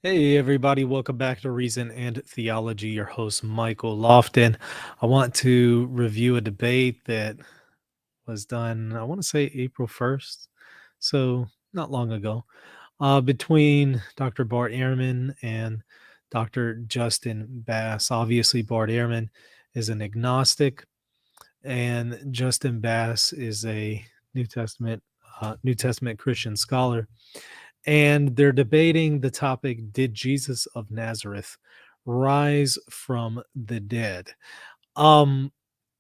Hey, everybody, welcome back to Reason and Theology. Your host, Michael Lofton. I want to review a debate that was done, I want to say April 1st, so not long ago, between Dr. Bart Ehrman and Dr. Justin Bass. Obviously, Bart Ehrman is an agnostic, and Justin Bass is a New Testament Christian scholar, and they're debating the topic: did Jesus of Nazareth rise from the dead? um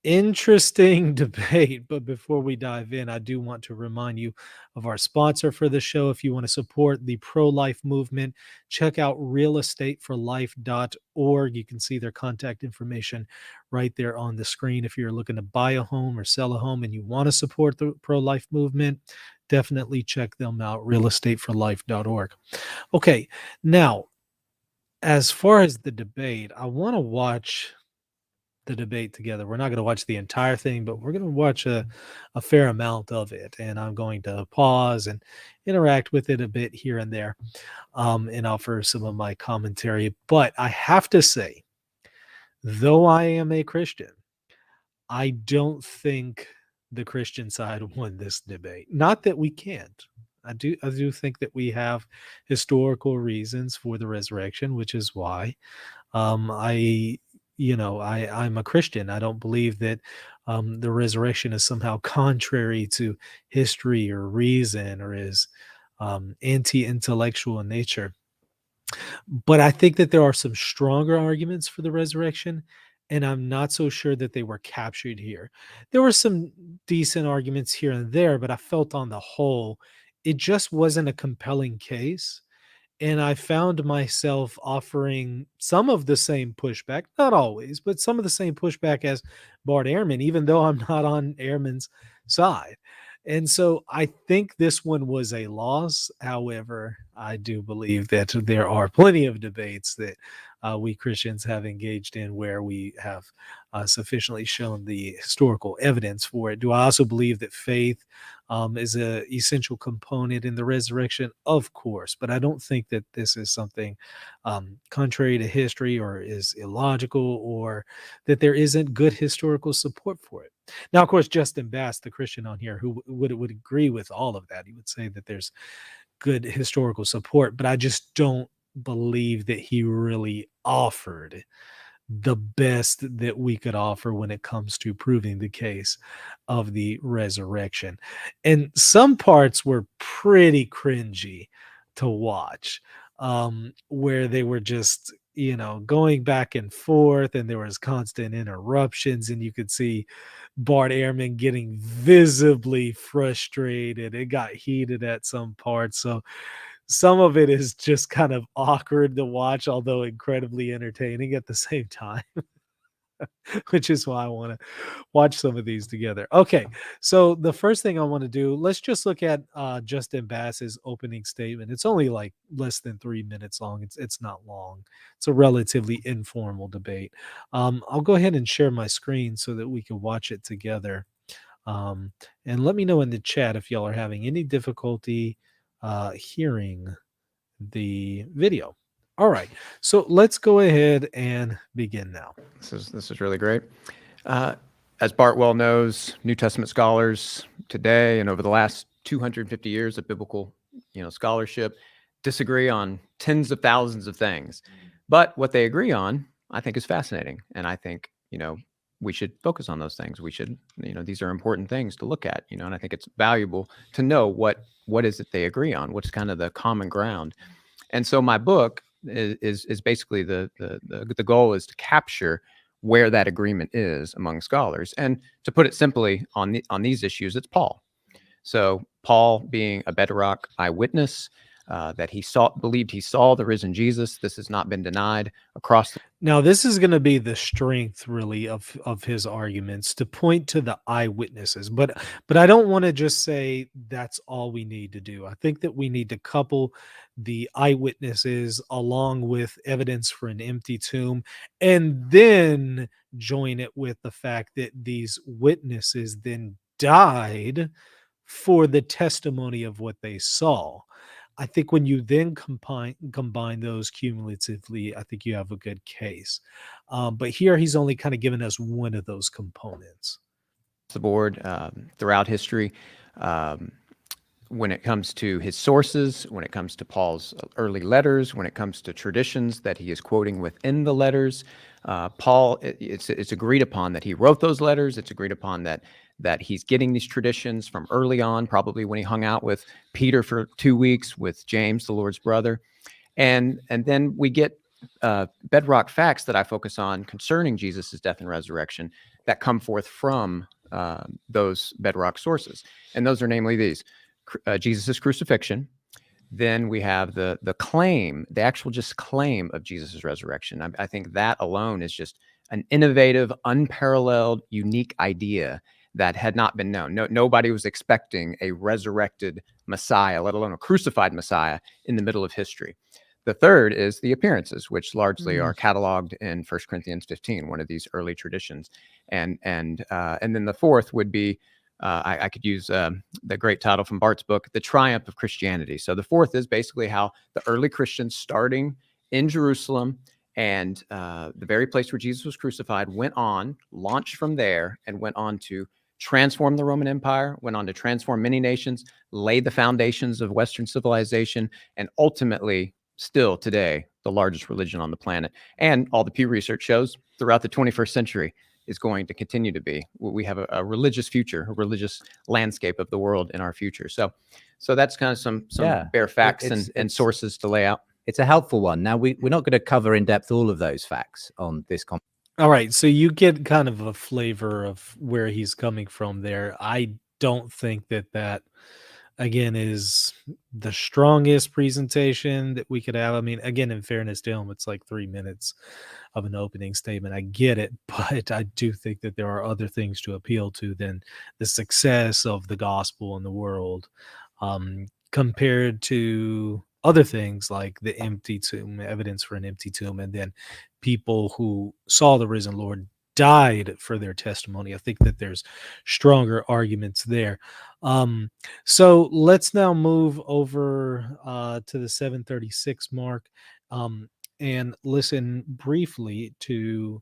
Interesting debate, but before we dive in, I do want to remind you of our sponsor for the show. If you want to support the pro-life movement, check out realestateforlife.org. You can see their contact information right there on the screen. If you're looking to buy a home or sell a home and you want to support the pro-life movement, definitely check them out, realestateforlife.org. Okay, now, as far as the debate, I want to watch the debate together. We're not going to watch the entire thing, but we're going to watch a fair amount of it. And I'm going to pause and interact with it a bit here and there, and offer some of my commentary. But I have to say, though I am a Christian, I don't think the Christian side won this debate. Not that we can't. I do think that we have historical reasons for the resurrection, which is why I I'm a Christian. I don't believe that the resurrection is somehow contrary to history or reason, or is anti-intellectual in nature. But I think that there are some stronger arguments for the resurrection, and I'm not so sure that they were captured here. There were some decent arguments here and there, but I felt on the whole, it just wasn't a compelling case. And I found myself offering some of the same pushback, not always, but some of the same pushback as Bart Ehrman, even though I'm not on Ehrman's side. And so I think this one was a loss. However, I do believe that there are plenty of debates that we Christians have engaged in where we have sufficiently shown the historical evidence for it. Do I also believe that faith is an essential component in the resurrection? Of course, but I don't think that this is something contrary to history or is illogical, or that there isn't good historical support for it. Now, of course, Justin Bass, the Christian on here, who would agree with all of that. He would say that there's good historical support, but I just don't believe that he really offered the best that we could offer when it comes to proving the case of the resurrection. And some parts were pretty cringy to watch, where they were just, going back and forth, and there was constant interruptions, and you could see Bart Ehrman getting visibly frustrated. It got heated at some parts. So some of it is just kind of awkward to watch, although incredibly entertaining at the same time, which is why I want to watch some of these together. Okay, so the first thing I want to do, let's just look at Justin Bass's opening statement. It's only like less than 3 minutes long. It's not long. It's a relatively informal debate. I'll go ahead and share my screen so that we can watch it together. Um, and let me know in the chat if y'all are having any difficulty hearing the video. All right, so let's go ahead and begin now. This is really great. As Bart well knows, New Testament scholars today and over the last 250 years of biblical, scholarship disagree on tens of thousands of things. But what they agree on, I think, is fascinating, and I think we should focus on those things. We should, these are important things to look at, and I think it's valuable to know what is it they agree on, what's kind of the common ground. And so my book is basically the goal is to capture where that agreement is among scholars. And to put it simply, on these issues, it's Paul. So Paul, being a bedrock eyewitness, that believed he saw the risen Jesus. This has not been denied across. Now, this is going to be the strength, really, of his arguments, to point to the eyewitnesses. But I don't want to just say that's all we need to do. I think that we need to couple the eyewitnesses along with evidence for an empty tomb, and then join it with the fact that these witnesses then died for the testimony of what they saw. I think when you then combine those cumulatively, I think you have a good case. But here he's only kind of given us one of those components. The board throughout history. When it comes to his sources, when it comes to Paul's early letters, when it comes to traditions that he is quoting within the letters, Paul, it's agreed upon that he wrote those letters. It's agreed upon that he's getting these traditions from early on, probably when he hung out with Peter for 2 weeks, with James, the Lord's brother. And then we get bedrock facts that I focus on concerning Jesus' death and resurrection that come forth from those bedrock sources. And those are namely these: Jesus' crucifixion. Then we have the claim, the actual just claim of Jesus' resurrection. I think that alone is just an innovative, unparalleled, unique idea that had not been known. Nobody was expecting a resurrected Messiah, let alone a crucified Messiah, in the middle of history. The third is the appearances, which largely are cataloged in 1 Corinthians 15, one of these early traditions. And then the fourth would be, I could use the great title from Bart's book, The Triumph of Christianity. So the fourth is basically how the early Christians, starting in Jerusalem and the very place where Jesus was crucified, launched from there and went on to transform the Roman Empire, went on to transform many nations, lay the foundations of Western civilization, and ultimately, still today, the largest religion on the planet. And all the Pew Research shows throughout the 21st century is going to continue to be. We have a religious future, a religious landscape of the world in our future. So that's kind of some bare facts and sources to lay out. It's a helpful one. Now, we're not going to cover in depth all of those facts on this conference. All right, so you get kind of a flavor of where he's coming from there. I don't think that again is the strongest presentation that we could have. I mean, again, in fairness to him, it's like 3 minutes of an opening statement. I get it, but I do think that there are other things to appeal to than the success of the gospel in the world, compared to other things like the empty tomb, evidence for an empty tomb, and then people who saw the risen Lord died for their testimony. I think that there's stronger arguments there. So let's now move over to the 736 mark and listen briefly to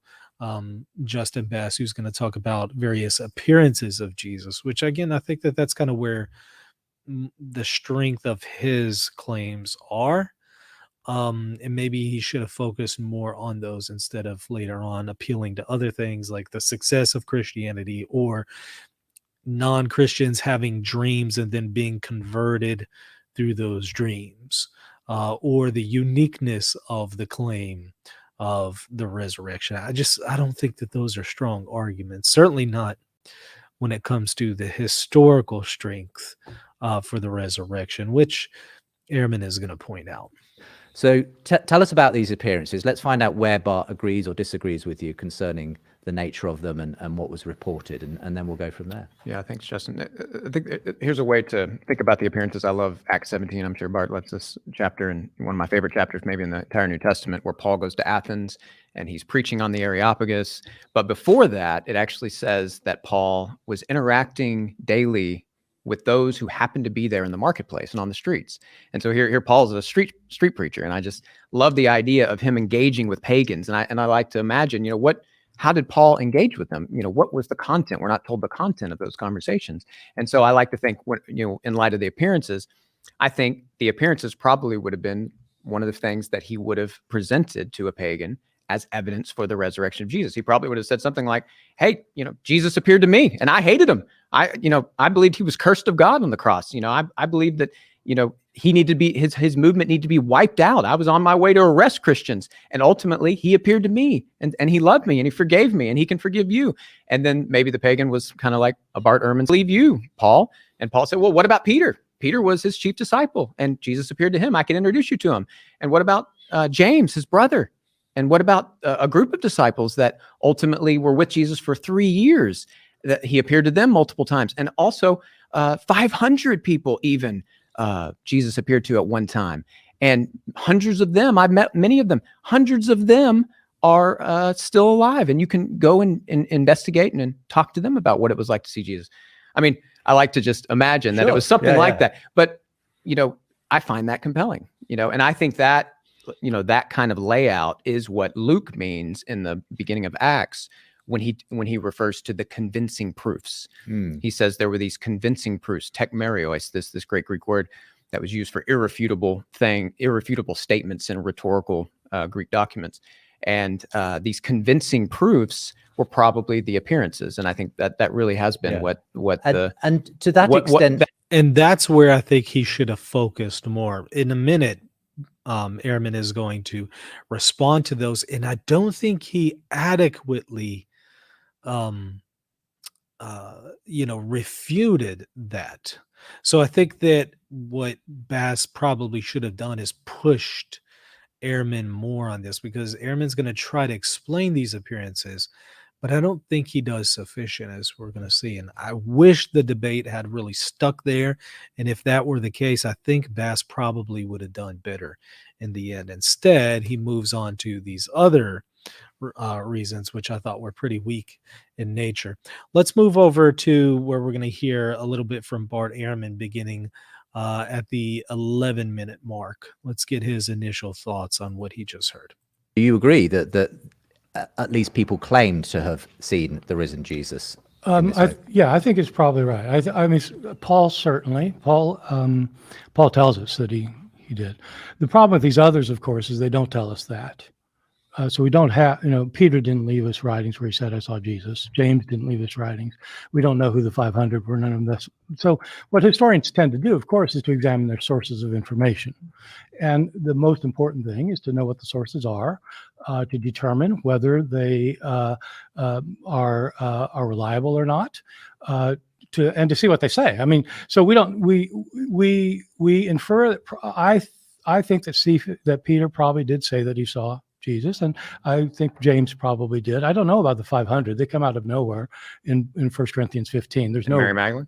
Justin Bass, who's going to talk about various appearances of Jesus, which again, I think that that's kind of where the strength of his claims are. And maybe he should have focused more on those instead of later on appealing to other things like the success of Christianity or non-Christians having dreams and then being converted through those dreams, or the uniqueness of the claim of the resurrection. I don't think that those are strong arguments, certainly not when it comes to the historical strength for the resurrection, which Ehrman is going to point out. So tell us about these appearances. Let's find out where Bart agrees or disagrees with you concerning the nature of them and what was reported, and then we'll go from there. Yeah, thanks, Justin. I think here's a way to think about the appearances. I love Acts 17. I'm sure Bart loves this chapter, and one of my favorite chapters maybe in the entire New Testament, where Paul goes to Athens and he's preaching on the Areopagus. But before that, it actually says that Paul was interacting daily with those who happened to be there in the marketplace and on the streets. And so here Paul's a street preacher, and I just love the idea of him engaging with pagans. And I like to imagine, how did Paul engage with them? What was the content? We're not told the content of those conversations. And so I like to think, in light of the appearances, I think the appearances probably would have been one of the things that he would have presented to a pagan as evidence for the resurrection of Jesus. He probably would have said something like, hey, Jesus appeared to me and I hated him. I believed he was cursed of God on the cross. I believed that, he needed to be, his movement needed to be wiped out. I was on my way to arrest Christians, and ultimately he appeared to me and he loved me and he forgave me and he can forgive you. And then maybe the pagan was kind of like a Bart Ehrman, believe you, Paul. And Paul said, well, what about Peter? Peter was his chief disciple and Jesus appeared to him. I can introduce you to him. And what about James, his brother? And what about a group of disciples that ultimately were with Jesus for 3 years, that he appeared to them multiple times? And also 500 people even Jesus appeared to at one time. And hundreds of them, I've met many of them, hundreds of them are still alive. And you can go and investigate and talk to them about what it was like to see Jesus. I mean, I like to just imagine that it was something like that. But, I find that compelling, and I think that, that kind of layout is what Luke means in the beginning of Acts when he refers to the convincing proofs. He says there were these convincing proofs, tekmerios, this great Greek word that was used for irrefutable statements in rhetorical Greek documents. And these convincing proofs were probably the appearances. And I think that really has been and to that extent. And that's where I think he should have focused more. In a minute, Ehrman is going to respond to those. And I don't think he adequately, refuted that. So I think that what Bass probably should have done is pushed Ehrman more on this, because Ehrman's going to try to explain these appearances, but I don't think he does sufficient, as we're going to see. And I wish the debate had really stuck there. And if that were the case, I think Bass probably would have done better in the end. Instead, he moves on to these other reasons, which I thought were pretty weak in nature. Let's move over to where we're going to hear a little bit from Bart Ehrman beginning at the 11-minute mark. Let's get his initial thoughts on what he just heard. Do you agree that at least people claimed to have seen the risen Jesus? I think it's probably right. I mean, Paul certainly. Paul tells us that he did. The problem with these others, of course, is they don't tell us that. So we don't have, Peter didn't leave us writings where he said, I saw Jesus. James didn't leave us writings. We don't know who the 500 were, none of this. So what historians tend to do, of course, is to examine their sources of information. And the most important thing is to know what the sources are, to determine whether they are reliable or not, and to see what they say. I mean, so we infer that I think that Peter probably did say that he saw Jesus, and I think James probably did. I don't know about the 500. They come out of nowhere in 1 Corinthians 15. There's no Mary Magdalene.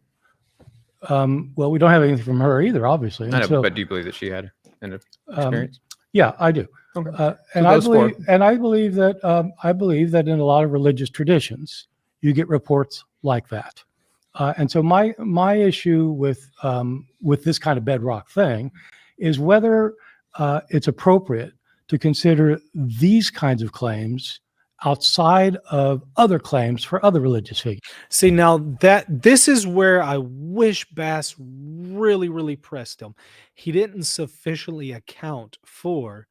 Well, we don't have anything from her either, obviously. I know, but do you believe that she had an experience? Yeah, I do. Okay. And I believe that in a lot of religious traditions, you get reports like that. And so my issue with this kind of bedrock thing is whether it's appropriate to consider these kinds of claims outside of other claims for other religious figures. See, now this is where I wish Bass really, really pressed him. He didn't sufficiently account for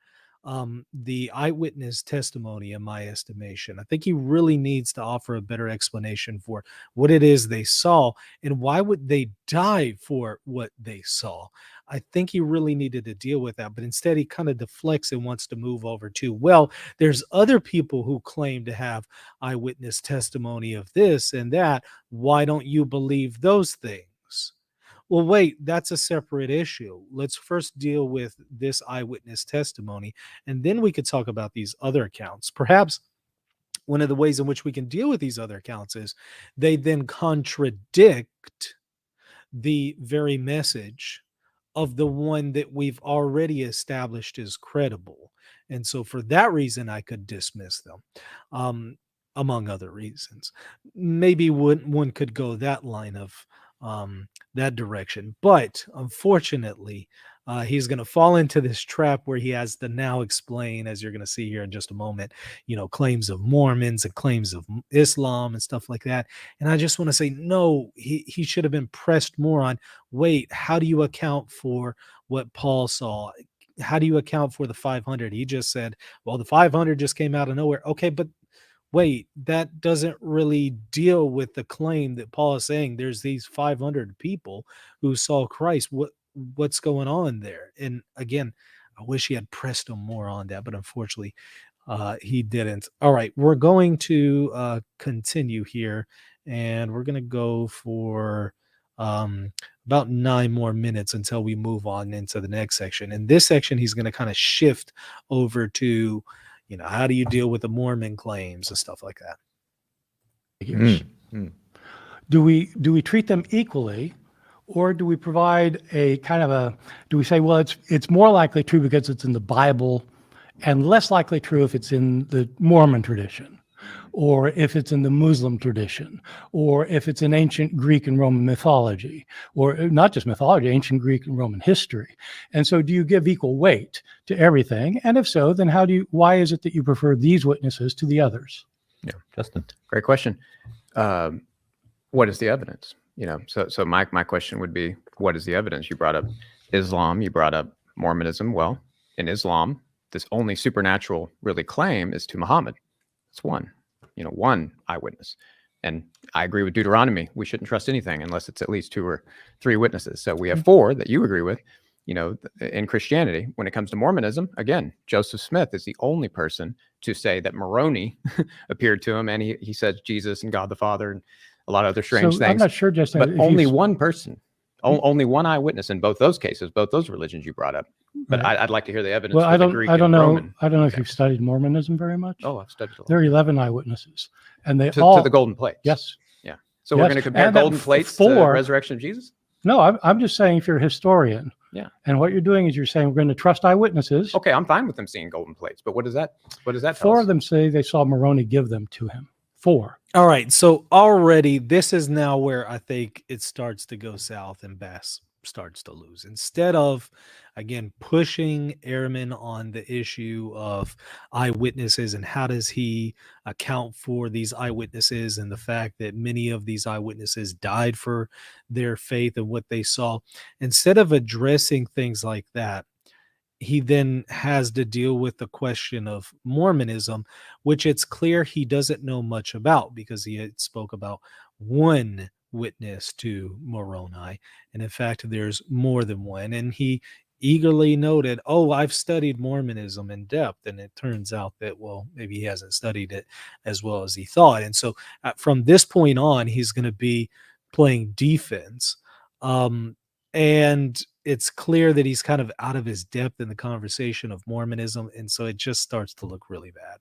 the eyewitness testimony, in my estimation. I think he really needs to offer a better explanation for what it is they saw and why would they die for what they saw. I think he really needed to deal with that, but instead he kind of deflects and wants to move over to, well, there's other people who claim to have eyewitness testimony of this and that. Why don't you believe those things? Well, wait, that's a separate issue. Let's first deal with this eyewitness testimony, and then we could talk about these other accounts. Perhaps one of the ways in which we can deal with these other accounts is they then contradict the very message of the one that we've already established is credible. And so for that reason, I could dismiss them, among other reasons. Maybe one could go that line of that direction. But unfortunately, he's going to fall into this trap where he has to now explain, as you're going to see here in just a moment, claims of Mormons and claims of Islam and stuff like that. And I just want to say, no, he should have been pressed more on, wait, how do you account for what Paul saw? How do you account for the 500? He just said, well, the 500 just came out of nowhere. Okay, but wait, that doesn't really deal with the claim that Paul is saying there's these 500 people who saw Christ. What's going on there? And again, I wish he had pressed him more on that, but unfortunately, he didn't. All right, we're going to continue here, and we're going to go for about 9 more minutes until we move on into the next section. In this section, he's going to kind of shift over to, how do you deal with the Mormon claims and stuff like that? Do we treat them equally, or do we provide a kind of do we say, well, it's more likely true because it's in the Bible and less likely true if it's in the Mormon tradition? or if it's in the Muslim tradition, or if it's in ancient Greek and Roman mythology, or not just mythology, ancient Greek and Roman history. And so do you give equal weight to everything? And if so, then why is it that you prefer these witnesses to the others? Yeah, Justin. great question. What is the evidence? So my question would be, what is the evidence? You brought up Islam, you brought up Mormonism. Well, in Islam, this only supernatural really claim is to Muhammad. It's one eyewitness. And I agree with Deuteronomy. We shouldn't trust anything unless it's at least 2 or 3 witnesses. So we have 4 that you agree with. In Christianity, when it comes to Mormonism, again, Joseph Smith is the only person to say that Moroni appeared to him, and he said Jesus and God the Father and a lot of other strange things. I'm not sure, Justin, but only one person, only one eyewitness in both those cases, both those religions you brought up. But right. I'd like to hear the evidence. Well, for the Greek I don't and know. Roman I don't know if example. you've studied Mormonism very much. Oh, I've studied a lot. There are 11 eyewitnesses, and they To all the golden plates. Yes. Yeah. So we're Yes. going to compare And that golden plates to 4 the resurrection of Jesus? No, I'm just saying if you're a historian, Yeah. and what you're doing is you're saying we're going to trust eyewitnesses. Okay, I'm fine with them seeing golden plates, but what does that tell 4 us? of them say they saw Moroni give them to him. 4. All right. So already this is now where I think it starts to go south and Bass starts to lose. Instead of, again, pushing Ehrman on the issue of eyewitnesses and how does he account for these eyewitnesses and the fact that many of these eyewitnesses died for their faith and what they saw, instead of addressing things like that, he then has to deal with the question of Mormonism, which it's clear he doesn't know much about because he had spoke about one witness to Moroni. And in fact, there's more than one. And he eagerly noted, oh, I've studied Mormonism in depth. And it turns out that, well, maybe he hasn't studied it as well as he thought. And so from this point on, he's going to be playing defense. And it's clear that he's kind of out of his depth in the conversation of Mormonism. And so it just starts to look really bad.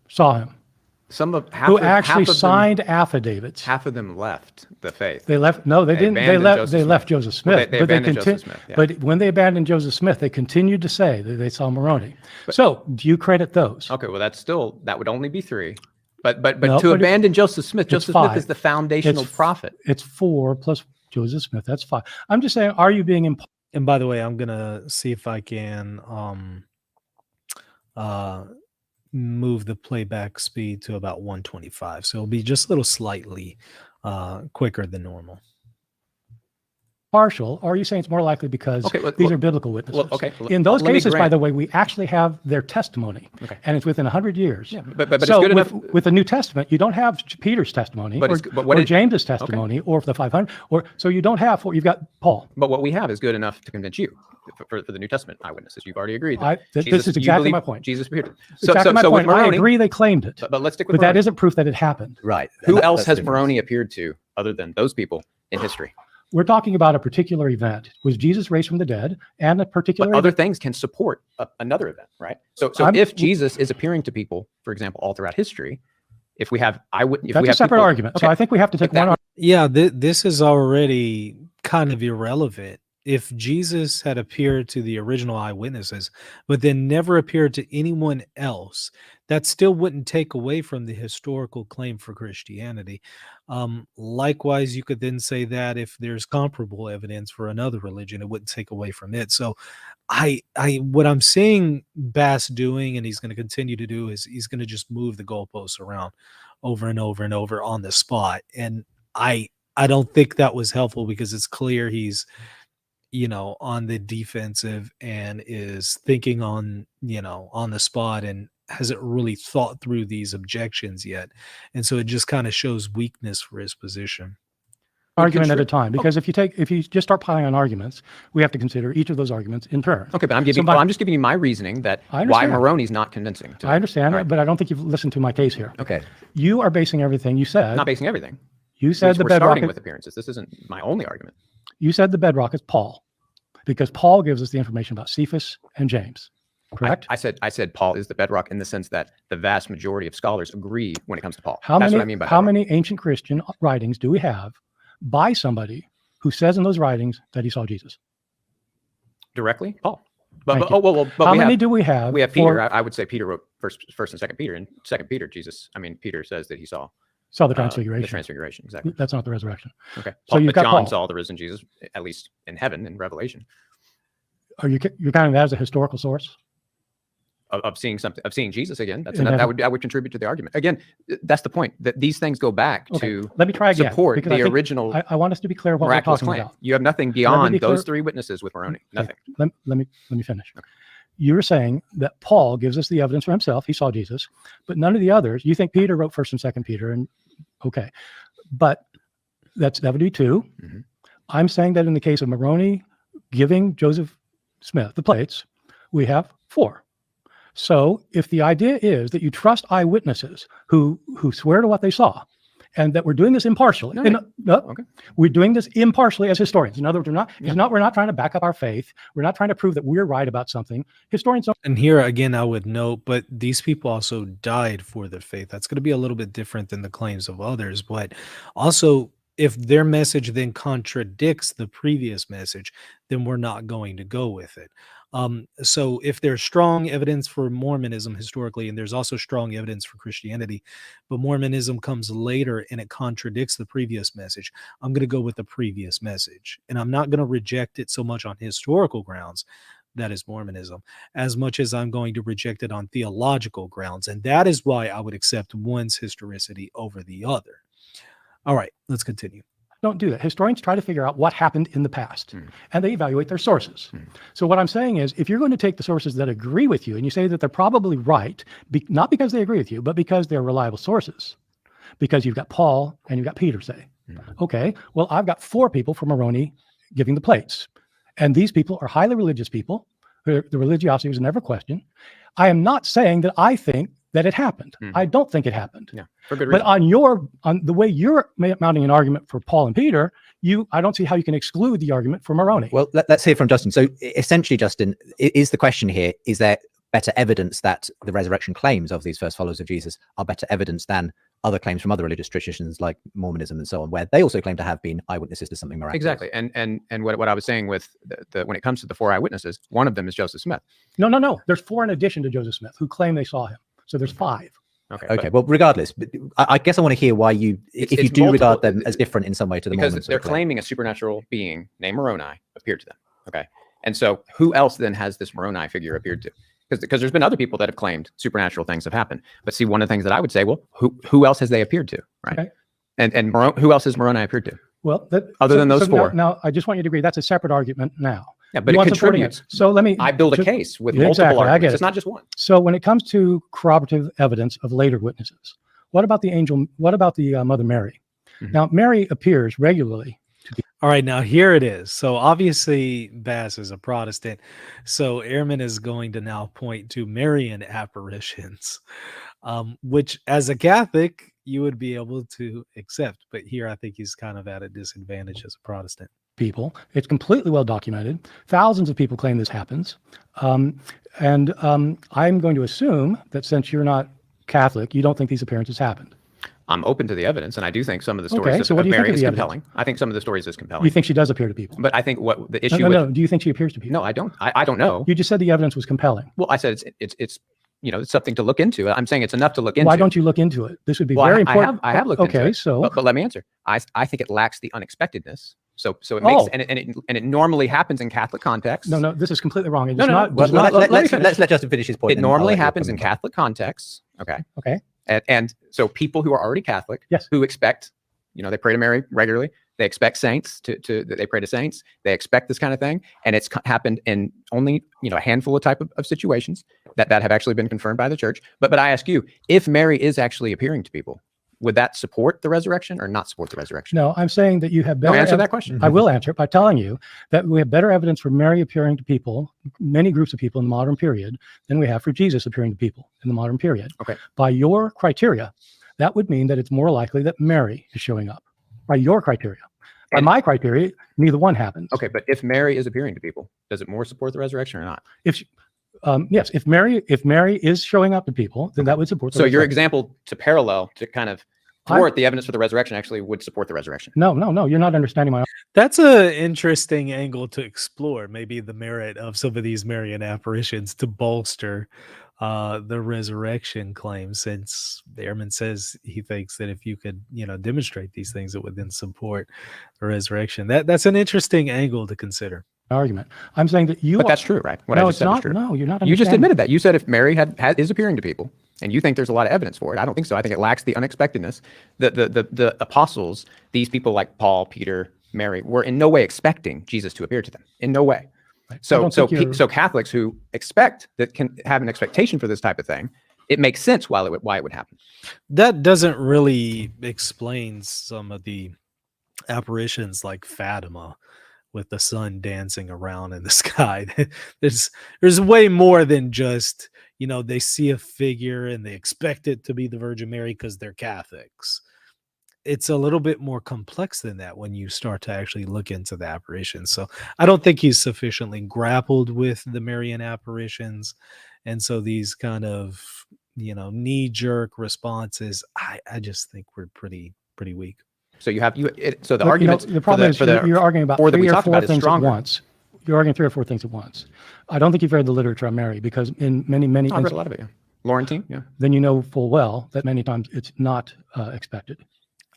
Saw him. Half Actually of them, signed affidavits. half of them left the faith. They left. No, they didn't. They abandoned left. Joseph They Smith. left Joseph Smith. They abandoned Joseph Smith, yeah. But when they abandoned Joseph Smith, they continued to say that they saw Moroni. So, do you credit those? Okay, well, that would only be 3. But No, to but abandon Joseph Smith, Joseph Smith 5. is the foundational prophet. It's 4 plus Joseph Smith. That's 5. I'm just saying, are you being And by the way, I'm going to see if I can move the playback speed to about 125. So it'll be just a little slightly quicker than normal. partial, or are you saying it's more likely because these are biblical witnesses? In those cases, by the way, we actually have their testimony, and it's within 100 years. Yeah, but so it's good enough. With the New Testament, you don't have Peter's testimony or James's testimony or the 500, so you don't have you've got Paul. But what we have is good enough to convince you for the New Testament eyewitnesses. You've already agreed. This is exactly my point. Jesus appeared. Exactly my point. Moroni, I agree they claimed it, but let's stick with Moroni. That isn't proof that it happened. Right. Who else has Moroni appeared to other than those people in history? We're talking about a particular event. Was Jesus raised from the dead and a particular But other things can support another event, right? So if Jesus is appearing to people, for example, all throughout history, if we have eyewitness, that's a separate argument. Okay. So I think we have to take one. Yeah, this is already kind of irrelevant. If Jesus had appeared to the original eyewitnesses, but then never appeared to anyone else, that still wouldn't take away from the historical claim for Christianity. Likewise, you could then say that if there's comparable evidence for another religion, it wouldn't take away from it. So what I'm seeing Bass doing, and he's going to continue to do, is he's going to just move the goalposts around over and over and over on the spot. And I don't think that was helpful, because it's clear he's on the defensive and is thinking on the spot and hasn't really thought through these objections yet. And so it just kind of shows weakness for his position. Argument at a time, because if you just start piling on arguments, we have to consider each of those arguments in turn. Okay, but I'm just giving you my reasoning that why Moroni's not convincing. I understand, but I don't think you've listened to my case here. Okay. You are basing everything you said. Not basing everything. You said we're starting with appearances. This isn't my only argument. You said the bedrock is Paul, because Paul gives us the information about Cephas and James. Correct? I said Paul is the bedrock in the sense that the vast majority of scholars agree when it comes to Paul. That's what I mean by how many ancient Christian writings do we have by somebody who says in those writings that he saw Jesus? Directly? Paul. But, Thank but, you. oh, well, but How we many have, do we have? we have for- Peter. I would say Peter wrote first and second Peter. And second Peter, Peter says that he saw Saw the the transfiguration. transfiguration. Exactly. That's not the resurrection. Okay. So you've but got John Paul. saw the risen Jesus, at least in heaven in Revelation, You're counting that as a historical source? of seeing something, of seeing Jesus again. That's In enough. heaven. That would contribute to the argument. Again, that's the point, that these things go back Okay. to Let me try again. support because the I think original I want us to be clear what we're miraculous talking claim. about. You have nothing beyond be those clear. 3 witnesses with Moroni. Nothing. Let me finish. You're saying that Paul gives us the evidence for himself. He saw Jesus, but none of the others. You think Peter wrote 1st and 2nd Peter, and okay, but that would be 2. Mhm. I'm saying that in the case of Moroni giving Joseph Smith the plates, we have 4. So if the idea is that you trust eyewitnesses who swear to what they saw, and that we're doing this impartially, Okay. we're doing this impartially as historians. In other words, we're not trying to back up our faith. We're not trying to prove that we're right about something. Historians don't. And here again, I would note, but these people also died for their faith. That's going to be a little bit different than the claims of others. But also, if their message then contradicts the previous message, then we're not going to go with it. So if there's strong evidence for Mormonism historically, and there's also strong evidence for Christianity, but Mormonism comes later and it contradicts the previous message, I'm going to go with the previous message. And I'm not going to reject it so much on historical grounds, that is Mormonism, as much as I'm going to reject it on theological grounds. And that is why I would accept one's historicity over the other. All right, let's continue. Don't do that. Historians try to figure out what happened in the past, and they evaluate their sources. So what I'm saying is, if you're going to take the sources that agree with you and you say that they're probably right, not because they agree with you, but because they're reliable sources, because you've got Paul and you've got Peter say, okay, well, I've got 4 people from Moroni giving the plates, and these people are highly religious people. The religiosity was never questioned. I am not saying that I think that it happened. I don't think it happened. Yeah, for good reason. But on the way you're mounting an argument for Paul and Peter, I don't see how you can exclude the argument for Moroni. Well, let's hear from Justin. So essentially, Justin, is the question here, is there better evidence that the resurrection claims of these first followers of Jesus are better evidence than other claims from other religious traditions like Mormonism and so on, where they also claim to have been eyewitnesses to something miraculous? Exactly. And what I was saying with when it comes to the 4 eyewitnesses, one of them is Joseph Smith. No. There's 4 in addition to Joseph Smith who claim they saw him. So there's 5. Okay. Well, regardless, I guess I want to hear why if you do regard them as different in some way to the Mormons. Because they're claiming a supernatural being named Moroni appeared to them. Okay. And so who else then has this Moroni figure appeared to? Because there's been other people that have claimed supernatural things have happened. But see, one of the things that I would say, well, who else has they appeared to? Right. Okay. And who else has Moroni appeared to? Well, other than those 4. Now, I just want you to agree that's a separate argument now. Yeah, but You it want supporting contributes. So let me. I build a case with Yeah, multiple exactly, I get arguments. it. It's not just one. So when it comes to corroborative evidence of later witnesses, what about the angel? What about the Mother Mary? Now, Mary appears regularly. All right, now here it is. So obviously Bass is a Protestant. So Ehrman is going to now point to Marian apparitions, which as a Catholic, you would be able to accept. But here I think he's kind of at a disadvantage as a Protestant. People. It's completely well documented. Thousands of people claim this happens. I'm going to assume that since you're not Catholic, you don't think these appearances happened. I'm open to the evidence, and I do think some of the stories Okay, so what of do you Mary think of is the compelling. I think some of the stories is compelling. You think she does appear to people? But I think what the issue No. Do you think she appears to people? No, I don't. I don't know. You just said the evidence was compelling. Well, I said it's it's something to look into. I'm saying it's enough to look into. Why don't you look into it? This would be Well, very important. I have looked into Okay, it. so But let me answer. I think it lacks the unexpectedness. So it makes and it normally happens in Catholic contexts. no, this is completely wrong. It's No. not. Well, does not- let's let Justin finish his point. It and I'll normally let you happens in comment. Catholic contexts. Okay. Okay. And so people who are already Catholic, Yes. who expect, they pray to Mary regularly. They expect saints they pray to saints. They expect this kind of thing. And it's happened in only, a handful of type of situations that have actually been confirmed by the church. But I ask you, if Mary is actually appearing to people, would that support the resurrection or not support the resurrection? No, I'm saying that you have better. Answer that question. I will answer it by telling you that we have better evidence for Mary appearing to people, many groups of people in the modern period, than we have for Jesus appearing to people in the modern period. Okay. By your criteria, that would mean that it's more likely that Mary is showing up. By your criteria. By my criteria, neither one happens. Okay, but if Mary is appearing to people, does it more support the resurrection or not? Yes, if Mary is showing up to people, then that would support. The So your resurrection. example to parallel to kind of thwart the evidence for the resurrection actually would support the resurrection. No, you're not understanding my. That's an interesting angle to explore. Maybe the merit of some of these Marian apparitions to bolster the resurrection claim, since Ehrman says he thinks that if you could, demonstrate these things, it would then support the resurrection. That's an interesting angle to consider. Argument. I'm saying that you. But that's true, right? What I No, just it's said is not. true. No, you're not. You just understanding. admitted that. You said if Mary is appearing to people, and you think there's a lot of evidence for it. I don't think so. I think it lacks the unexpectedness. The apostles, these people like Paul, Peter, Mary, were in no way expecting Jesus to appear to them. In no way. So Catholics who can have an expectation for this type of thing, it makes sense why it would happen. That doesn't really explain some of the apparitions like Fatima, with the sun dancing around in the sky. There's way more than just, they see a figure and they expect it to be the Virgin Mary because they're Catholics. It's a little bit more complex than that when you start to actually look into the apparitions. So I don't think he's sufficiently grappled with the Marian apparitions. And so these kind of, knee-jerk responses, I just think we're pretty weak. So so the argument. The problem is you're arguing about 3 or 4 things at once. You're arguing 3 or 4 things at once. I don't think you've read the literature on Mary, because in many I've read a lot of it. Yeah. Laurentine, yeah. Then you know full well that many times it's not expected.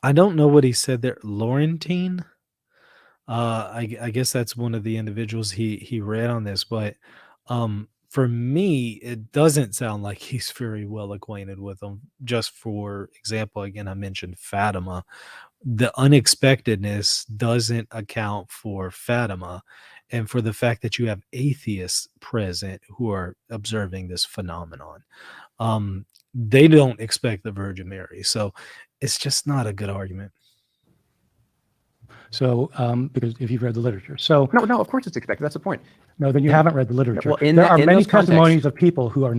I don't know what he said there. Laurentine? I guess that's one of the individuals he read on this, but for me, it doesn't sound like he's very well acquainted with them. Just for example, again, I mentioned Fatima. The unexpectedness doesn't account for Fatima, and for the fact that you have atheists present who are observing this phenomenon. They don't expect the Virgin Mary, so it's just not a good argument. So, because if you've read the literature, so no, of course it's expected. That's the point. No, then you haven't read the literature. Well, there are many those contexts- testimonies of people who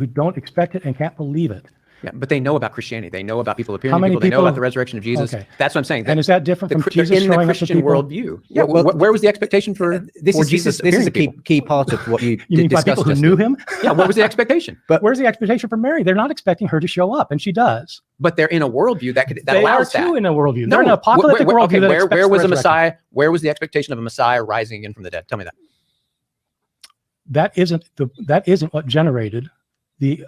don't expect it and can't believe it. Yeah, but they know about Christianity. They know about people appearing How to many people. They know people- about the resurrection of Jesus. Okay. That's what I'm saying. And is that different from Jesus in the showing up to Christian people? worldview? Yeah. Well, where was the expectation for Jesus this is appearing a to people? key part of what you You mean by people discussed. who knew him? Yeah. What was the expectation? But where's the expectation for Mary? They're not expecting her to show up, and she does. But they're in a worldview that They are allows that. too in a worldview. No, They're in an apocalyptic worldview okay, that where expects was the the resurrection. Messiah? Where was the expectation of a Messiah rising in from the dead? Tell me that. That isn't what generated the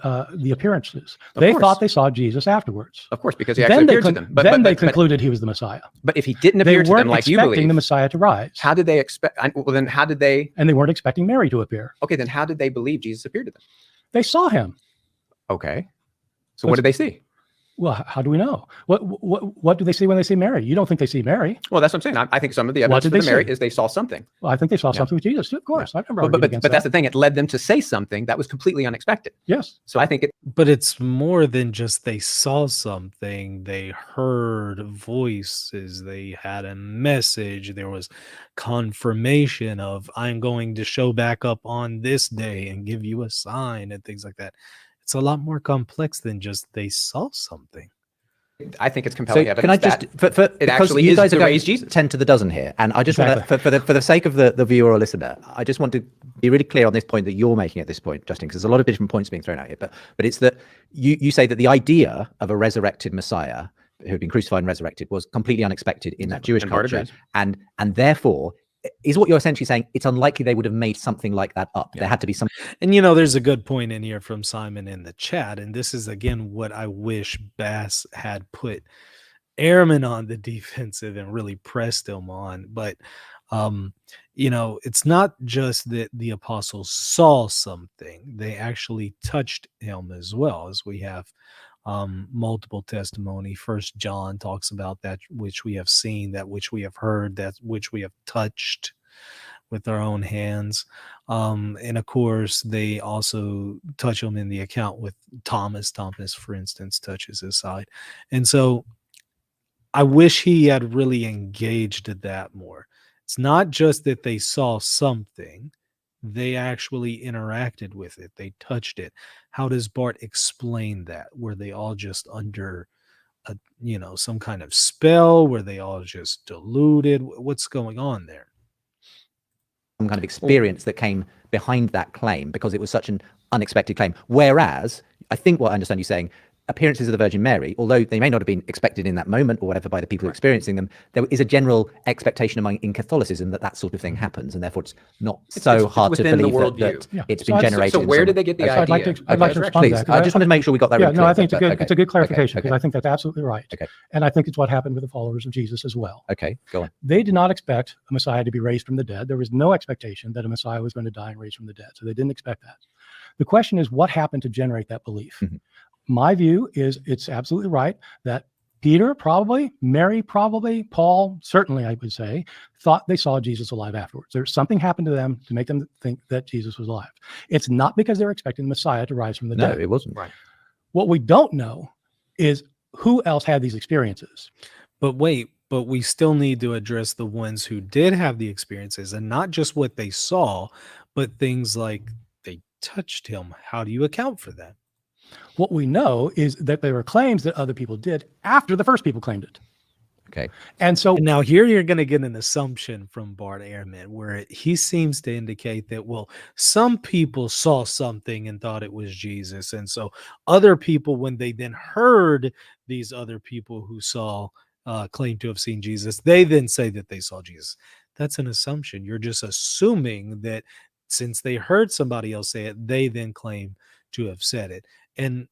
appearances. They course. thought they saw Jesus afterwards. Of course, because he actually appeared to them. Then they concluded he was the Messiah. But if he didn't They appear to them weren't like you expecting believe, the Messiah to rise, how did they expect? Well, then how did they? and they weren't expecting Mary to appear. Okay, then how did they believe Jesus appeared to them? They saw him. Okay, so what did they see? Well, how do we know? What do they see when they see Mary? You don't think they see Mary? Well, that's what I'm saying. I think some of the What evidence did for the they Mary see? is they saw something. Well, I think they saw something with Jesus. Of course, I remember. But that's the thing. It led them to say something that was completely unexpected. Yes. So I think it. But it's more than just they saw something. They heard voices. They had a message. There was confirmation of, I'm going to show back up on this day and give you a sign and things like that. It's a lot more complex than just they saw something. I think it's So compelling evidence. can I just, it because actually you is guys to are going raise Jesus. 10 to the dozen here, and I just Exactly. want to, for the sake of the viewer or listener, I just want to be really clear on this point that you're making at this point, Justin, because there's a lot of different points being thrown out here. But it's that you say that the idea of a resurrected Messiah who had been crucified and resurrected was completely unexpected in that Jewish And Bart culture, agrees. and therefore is what you're essentially saying. It's unlikely they would have made something like that up. There had to be some. And there's a good point in here from Simon in the chat, and this is again what I wish Bass had put Ehrman on the defensive and really pressed him on. But it's not just that the apostles saw something; they actually touched him as well, as we have multiple testimony. First John talks about that which we have seen, that which we have heard, that which we have touched with our own hands. And of course, they also touch him in the account with Thomas. Thomas, for instance, touches his side. And so I wish he had really engaged at that more. It's not just that they saw something, they actually interacted with it. They touched it. How does Bart explain that? Were they all just under some kind of spell? Were they all just deluded? What's going on there? Some kind of experience that came behind that claim because it was such an unexpected claim. Whereas I think what I understand you saying, appearances of the Virgin Mary, although they may not have been expected in that moment or whatever by the people experiencing them, there is a general expectation in Catholicism that that sort of thing happens, and therefore it's not so it's hard to within the believe that worldview. Yeah. it's So been I- generated. So in where some did way. they get the Okay. So I'd like idea? to- I'd like to respond to Please, that, 'cause I just want to make sure we got that. Yeah, really no, I clear, think but- it's a good okay, clarification, okay, because I think that's absolutely right. Okay. And I think it's what happened with the followers of Jesus as well. okay, go on. They did not expect a Messiah to be raised from the dead. There was no expectation that a Messiah was going to die and raised from the dead. So they didn't expect that. The question is, what happened to generate that belief? Mhm. My view is it's absolutely right that Peter probably, Mary probably, Paul certainly, I would say, thought they saw Jesus alive afterwards. There's something happened to them to make them think that Jesus was alive. It's not because they're expecting the Messiah to rise from the No, dead. it wasn't. Right. What we don't know is who else had these experiences. But wait, but we still need to address the ones who did have the experiences, and not just what they saw, but things like they touched him. How do you account for that? What we know is that there were claims that other people did after the first people claimed it. Okay. And so And now here you're going to get an assumption from Bart Ehrman where he seems to indicate that, well, some people saw something and thought it was Jesus. And so other people, when they then heard these other people who saw, claim to have seen Jesus, they then say that they saw Jesus. That's an assumption. You're just assuming that since they heard somebody else say it, they then claim to have said it. And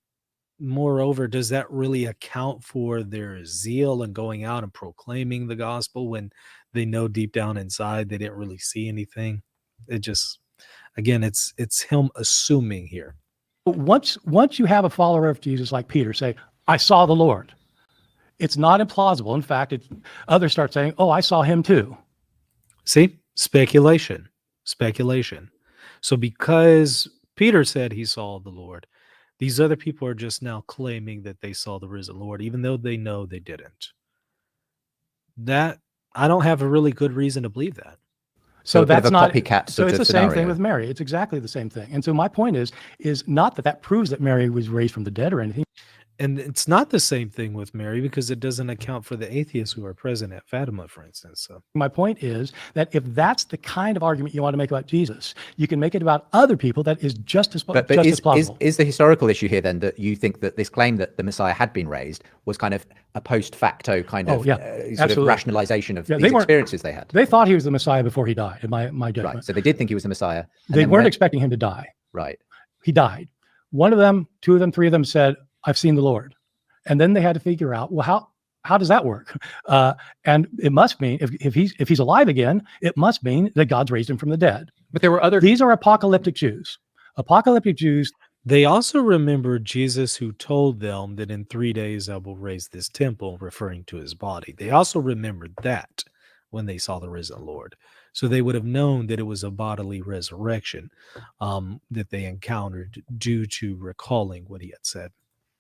moreover, does that really account for their zeal and going out and proclaiming the gospel when they know deep down inside they didn't really see anything? It just, again, it's him assuming here. once you have a follower of Jesus like Peter say, I saw the Lord, it's not implausible. In fact, others start saying, oh, I saw him too. See, speculation. So because Peter said he saw the Lord, these other people are just now claiming that they saw the risen Lord, even though they know they didn't. That, I don't have a really good reason to believe that. So a bit of that's a not copycat So sort it's of the same thing scenario. with Mary. It's exactly the same thing. And so my point is not that proves that Mary was raised from the dead or anything. And it's not the same thing with Mary because it doesn't account for the atheists who are present at Fatima, for instance. So My point is that if that's the kind of argument you want to make about Jesus, you can make it about other people that is just as But just as is plausible. the historical issue here then that you think that this claim that the Messiah had been raised was kind of a post facto kind of yeah, sort of absolutely. rationalization of Yeah, these they weren't- experiences they had? They thought he was the Messiah before he died, in my Right. judgment. So they did think he was the Messiah. and They then weren't when- expecting him to die. Right. He died. One of them, two of them, three of them said, I've seen the Lord. And then they had to figure out, well, how does that work? And it must mean if he's alive again, it must mean that God's raised him from the dead. But there were other. These are apocalyptic Jews. Apocalyptic Jews. they also remembered Jesus who told them that in 3 days I will raise this temple, referring to his body. They also remembered that when they saw the risen Lord. So they would have known that it was a bodily resurrection that they encountered due to recalling what he had said.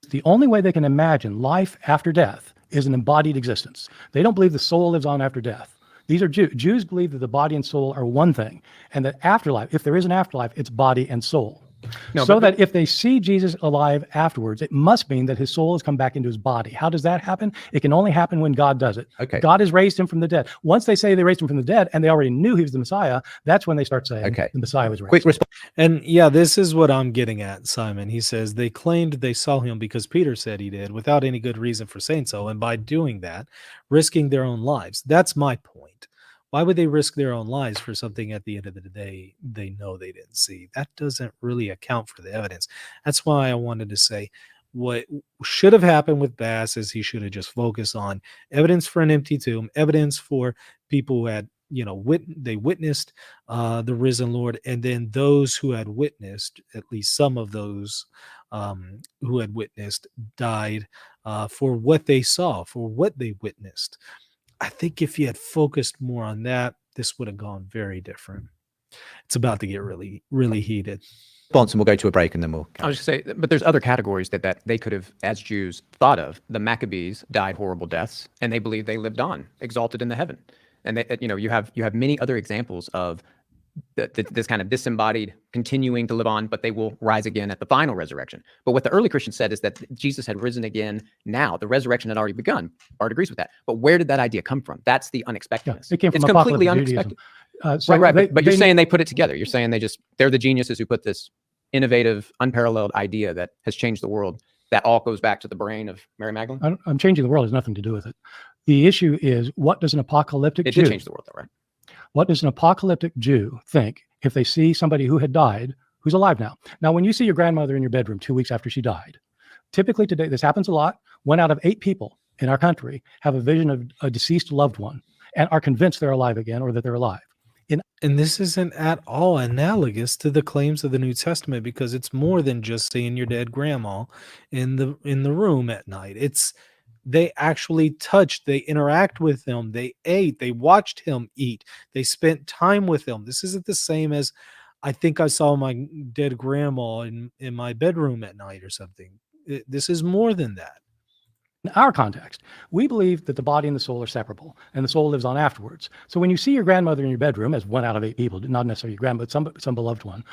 The only way they can imagine life after death is an embodied existence. They don't believe the soul lives on after death. These are Jews. Jews believe that the body and soul are one thing, and that afterlife, if there is an afterlife, it's body and soul. No, So but- that if they see Jesus alive afterwards, it must mean that his soul has come back into his body. How does that happen? It can only happen when God does it. Okay. God has raised him from the dead. Once they say they raised him from the dead and they already knew he was the Messiah, that's when they start saying Okay. the Messiah was raised. Quick response. And yeah, this is what I'm getting at, Simon. He says they claimed they saw him because Peter said he did without any good reason for saying so. And by doing that, risking their own lives. That's my point. Why would they risk their own lives for something at the end of the day they know they didn't see? That doesn't really account for the evidence. That's why I wanted to say what should have happened with Bass is he should have just focused on evidence for an empty tomb, evidence for people who had, they witnessed the risen Lord, and then those who had witnessed, at least some of those who had witnessed, died for what they saw, for what they witnessed. I think if you had focused more on that, this would have gone very different. It's about to get really, really heated. And we'll go to a break and then we'll. I was just say, but there's other categories that they could have, as Jews, thought of. The Maccabees died horrible deaths, and they believe they lived on, exalted in the heaven. And they, you have many other examples of this kind of disembodied continuing to live on, but they will rise again at the final resurrection. But what the early Christians said is that Jesus had risen again now. The resurrection had already begun. Bart agrees with that. But where did that idea come from? That's the unexpectedness. It came from it's completely apocalyptic unexpected. Judaism. Right. But you're saying they put it together. You're saying they're the geniuses who put this innovative, unparalleled idea that has changed the world That all goes back to the brain of Mary Magdalene? I'm changing the world has nothing to do with it. The issue is, what does an apocalyptic It Jew, did change the world, though, right? what does an apocalyptic Jew think if they see somebody who had died, who's alive now? Now, when you see your grandmother in your bedroom 2 weeks after she died, typically today, this happens a lot. 1 out of 8 people in our country have a vision of a deceased loved one and are convinced they're alive again, or that they're alive. And this isn't at all analogous to the claims of the New Testament, because it's more than just seeing your dead grandma in the room at night. It's they actually touched, they interact with him, they ate, they watched him eat, they spent time with him. This isn't the same as, I think I saw my dead grandma in my bedroom at night or something. This is more than that. In our context, we believe that the body and the soul are separable, and the soul lives on afterwards. So when you see your grandmother in your bedroom, as 1 out of 8 people, not necessarily your grandmother, but some beloved one,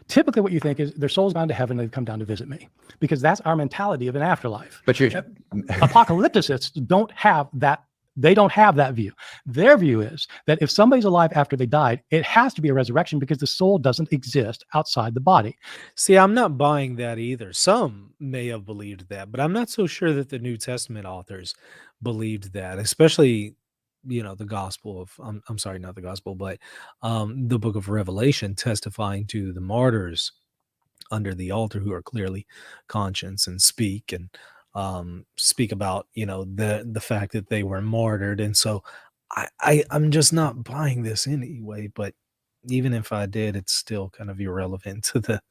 typically what you think is, their soul's gone to heaven, they've come down to visit me, because that's our mentality of an afterlife. But you're, Apocalypticists don't have that. They don't have that view. Their view is that if somebody's alive after they died, it has to be a resurrection, because the soul doesn't exist outside the body. See, I'm not buying that either. Some may have believed that, but I'm not so sure that the New Testament authors believed that, especially, the gospel of, I'm sorry, not the gospel, but the book of Revelation, testifying to the martyrs under the altar who are clearly conscious and speak about, the fact that they were martyred. And so I'm just not buying this anyway, but even if I did, it's still kind of irrelevant to the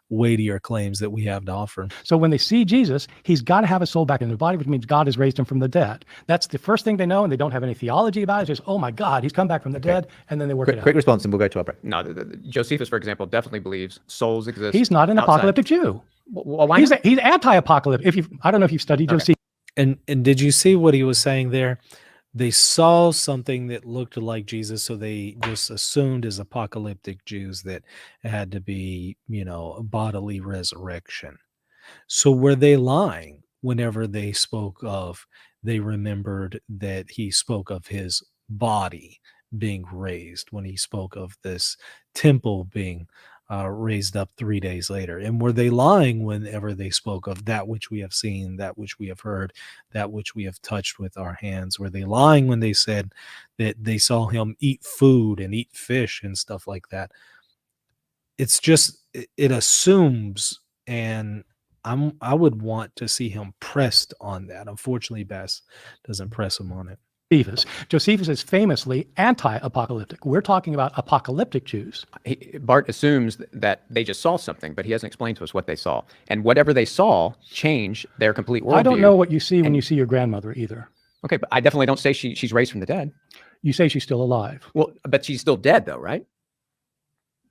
weightier claims that we have to offer. So when they see Jesus, he's got to have a soul back in their body, which means God has raised him from the dead. That's the first thing they know, and they don't have any theology about it. It's just, oh my God, he's come back from the dead, and then they work it out. Quick response, and we'll go to our break. no, Josephus, for example, definitely believes souls exist. He's not an outside. apocalyptic Jew. Well, why He's not? he's anti-apocalyptic. I don't know if you've studied Okay. Josephus. And did you see what he was saying there? They saw something that looked like Jesus, so they just assumed as apocalyptic Jews that it had to be, a bodily resurrection. So were they lying whenever they spoke of, they remembered that he spoke of his body being raised, when he spoke of this temple being raised up 3 days later? And were they lying whenever they spoke of that which we have seen, that which we have heard, that which we have touched with our hands? Were they lying when they said that they saw him eat food and eat fish and stuff like that? It's just, it assumes, and I would want to see him pressed on that. Unfortunately, Bass doesn't press him on it. Josephus is famously anti-apocalyptic. We're talking about apocalyptic Jews. Bart assumes that they just saw something, but he hasn't explained to us what they saw. And whatever they saw changed their complete worldview. I don't know what you see when you see your grandmother either. Okay, but I definitely don't say she's raised from the dead. You say she's still alive. Well, but she's still dead, though, right?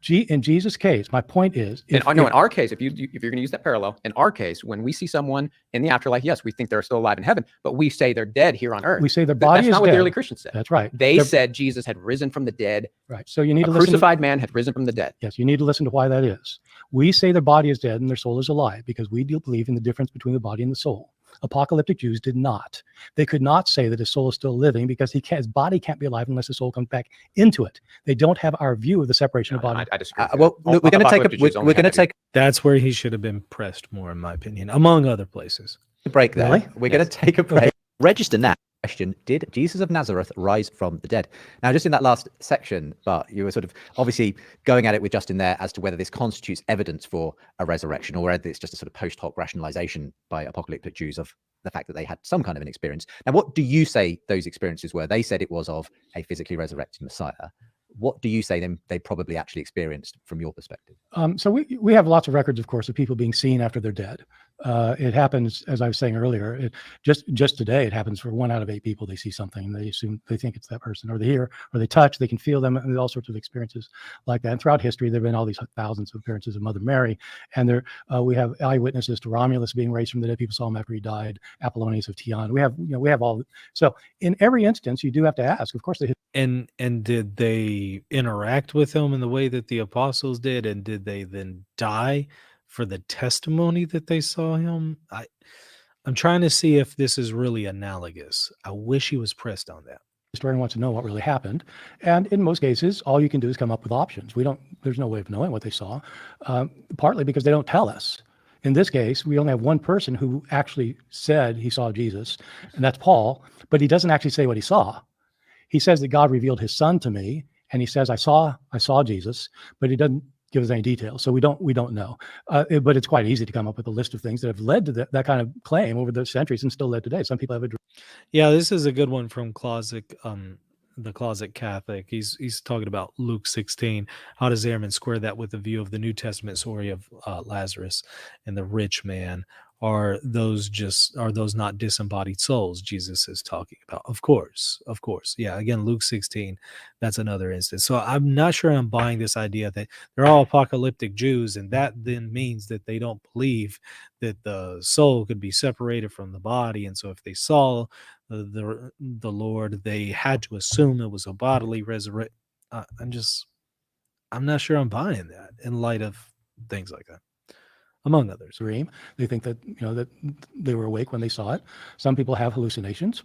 In Jesus' case, my point is, In our case, if you're going to use that parallel, in our case, when we see someone in the afterlife, yes, we think they're still alive in heaven, but we say they're dead here on earth. we say their body That's is not what dead. the early Christians said. That's right. They said Jesus had risen from the dead. Right. So you need A to listen. crucified man had risen from the dead. Yes, you need to listen to why that is. We say their body is dead and their soul is alive because we do believe in the difference between the body and the soul. Apocalyptic Jews did not. They could not say that his soul is still living because his body can't be alive unless his soul comes back into it. They don't have our view of the separation of body. I disagree. Well, look, we're going to take That's where he should have been pressed more, in my opinion, among other places. a break there. Really? We're going to take a break. Register now. Question: did Jesus of Nazareth rise from the dead? Now, just in that last section, Bart, you were sort of obviously going at it with Justin there as to whether this constitutes evidence for a resurrection, or whether it's just a sort of post hoc rationalization by apocalyptic Jews of the fact that they had some kind of an experience. Now, what do you say those experiences were? They said it was of a physically resurrected Messiah. What do you say they probably actually experienced from your perspective? So we have lots of records, of course, of people being seen after they're dead. It happens, as I was saying earlier, just today, it happens for 1 out of 8 people. They see something, they think it's that person, or they hear, or they touch, they can feel them, and all sorts of experiences like that. And throughout history, there have been all these thousands of appearances of Mother Mary, and we have eyewitnesses to Romulus being raised from the dead. People saw him after he died. Apollonius of Tyana. We have all. So in every instance, you do have to ask. Of course, And did they interact with him in the way that the apostles did? And did they then die for the testimony that they saw him? I'm trying to see if this is really analogous. I wish he was pressed on that. historian wants to know what really happened. And in most cases, all you can do is come up with options. There's no way of knowing what they saw, partly because they don't tell us. in this case, we only have one person who actually said he saw Jesus, and that's Paul, but he doesn't actually say what he saw. He says that God revealed his son to me, and he says, I saw Jesus, but he doesn't give us any details. So we don't know. But it's quite easy to come up with a list of things that have led to that kind of claim over the centuries and still led today. Some people have a Yeah, this is a good one from the Closet Catholic. He's talking about Luke 16. How does Ehrman square that with the view of the New Testament story of Lazarus and the rich man? Are those not disembodied souls Jesus is talking about? Of course. Yeah, again, Luke 16, that's another instance. So I'm not sure I'm buying this idea that they're all apocalyptic Jews, and that then means that they don't believe that the soul could be separated from the body. And so if they saw the Lord, they had to assume it was a bodily resurrection. I'm not sure I'm buying that in light of things like that, among others. dream. They think that, that they were awake when they saw it. Some people have hallucinations.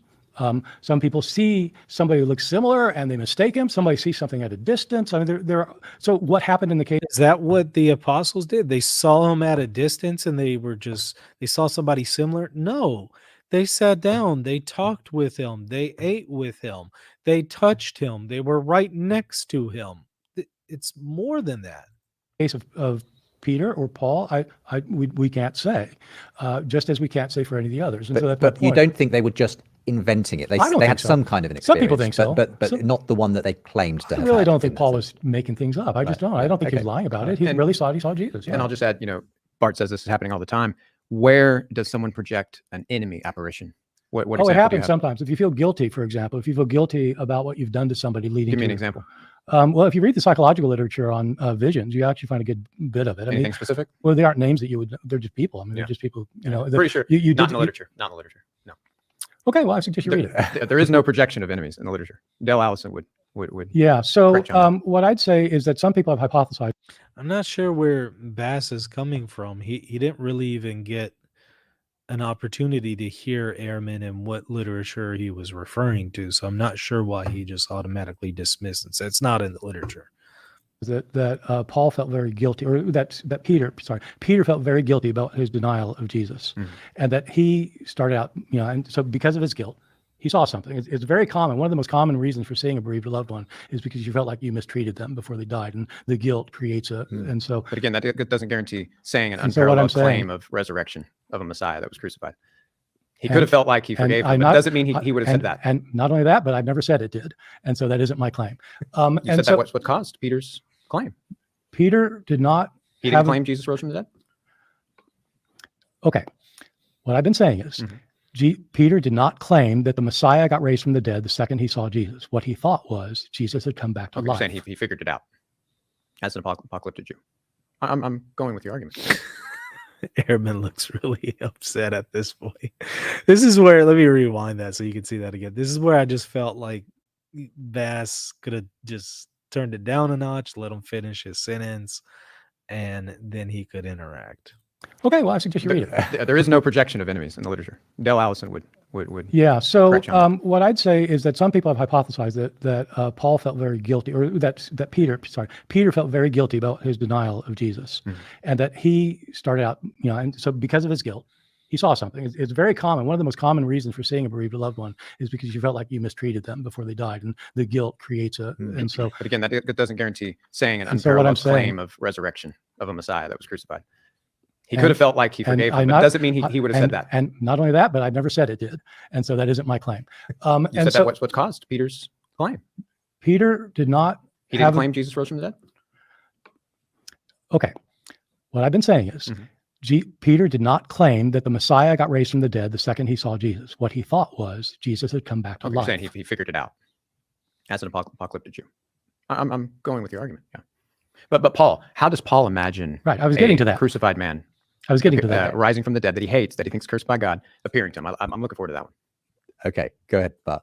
Some people see somebody who looks similar and they mistake him. Somebody sees something at a distance. I mean, so what happened in the case? Is that what the apostles did? They saw him at a distance and they saw somebody similar? No, they sat down, they talked with him, they ate with him, they touched him, they were right next to him. It's more than that. Case of Peter or Paul, we can't say, just as we can't say for any of the others. And so that's But you don't think they were just inventing it? They had some kind of an experience. Some people think so, but not the one that they claimed to have. I really had don't think in Paul that was making things up. I just don't. I don't think he's lying about it. He And- really saw Jesus. Yeah. And I'll just add, Bart says this is happening all the time. Where does someone project an enemy apparition? What it example do you happens have? sometimes. If you feel guilty, for example, if you feel guilty about what you've done to somebody leading Give me to an example. Well, if you read the psychological literature on visions, you actually find a good bit of it. Anything specific? Well, they aren't names that you would. They're just people. I mean, Yeah. they're just people. Pretty sure. You Not did- in the literature. Not in the literature. No. Okay, well, I suggest you read it. There is no projection of enemies in the literature. Dale Allison would. Yeah. So Correct you on what I'd say is that some people have hypothesized. I'm not sure where Bass is coming from. He didn't really even get an opportunity to hear Ehrman and what literature he was referring to. So I'm not sure why he just automatically dismissed and said it's not in the literature. That Paul felt very guilty, or that Peter felt very guilty about his denial of Jesus, and that he started out, and so because of his guilt, he saw something. It's very common. One of the most common reasons for seeing a bereaved loved one is because you felt like you mistreated them before they died, and the guilt creates and so. But again, that doesn't guarantee saying an And so what I'm unparalleled claim saying- of resurrection of a Messiah that was crucified. He could have felt like he forgave I'm him, but not- it doesn't mean he would have said that. And not only that, but I've never said it did, and so that isn't my claim. You And said so that's what caused Peter's claim. Peter did not. He didn't claim Jesus rose from the dead? Okay, what I've been saying is. Peter did not claim that the Messiah got raised from the dead the second he saw Jesus. What he thought was Jesus had come back to Okay, you're life. saying he figured it out as an apocalyptic Jew. I'm going with your argument. Ehrman looks really upset at this point. This is where, let me rewind that so you can see that again. This is where I just felt like Bass could have just turned it down a notch, let him finish his sentence, and then he could interact. Okay, well, I suggest you read it. There is no projection of enemies in the literature. Dale Allison would. Yeah. So correct you on what I'd say is that some people have hypothesized that Paul felt very guilty, or that Peter felt very guilty about his denial of Jesus, and that he started out, and so because of his guilt, he saw something. It's very common. One of the most common reasons for seeing a bereaved loved one is because you felt like you mistreated them before they died, and the guilt creates and so. But again, that doesn't guarantee saying an And so what I'm unparalleled claim saying- of resurrection of a Messiah that was crucified. He could have felt like he forgave him, I'm but not- it doesn't mean he would have said and- that. And not only that, but I've never said it did, and so that isn't my claim. You And said so that's what caused Peter's claim. Peter did not. He didn't claim Jesus rose from the dead? Okay, what I've been saying is. Peter did not claim that the Messiah got raised from the dead the second he saw Jesus. What he thought was Jesus had come back to Okay, you're life. saying he figured it out as an apocalyptic Jew. I'm going with your argument. Yeah. But Paul, how does Paul imagine Right, I was getting to that. crucified man I was getting to that. rising from the dead that he hates, that he thinks cursed by God, appearing to him? I'm looking forward to that one. Okay, go ahead, Bart.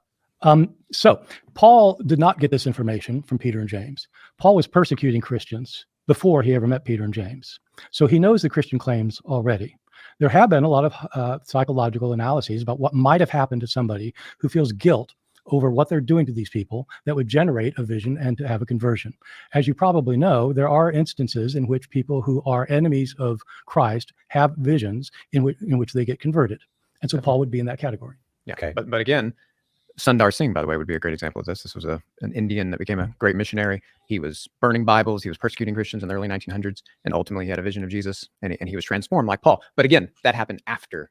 So Paul did not get this information from Peter and James. Paul was persecuting Christians before he ever met Peter and James. So he knows the Christian claims already. There have been a lot of psychological analyses about what might have happened to somebody who feels guilt over what they're doing to these people that would generate a vision and to have a conversion. As you probably know, there are instances in which people who are enemies of Christ have visions in which they get converted. And so Paul would be in that category. Yeah. Okay. But again, Sundar Singh, by the way, would be a great example of this. This was an Indian that became a great missionary. He was burning Bibles. He was persecuting Christians in the early 1900s. And ultimately he had a vision of Jesus and he was transformed like Paul. But again, that happened after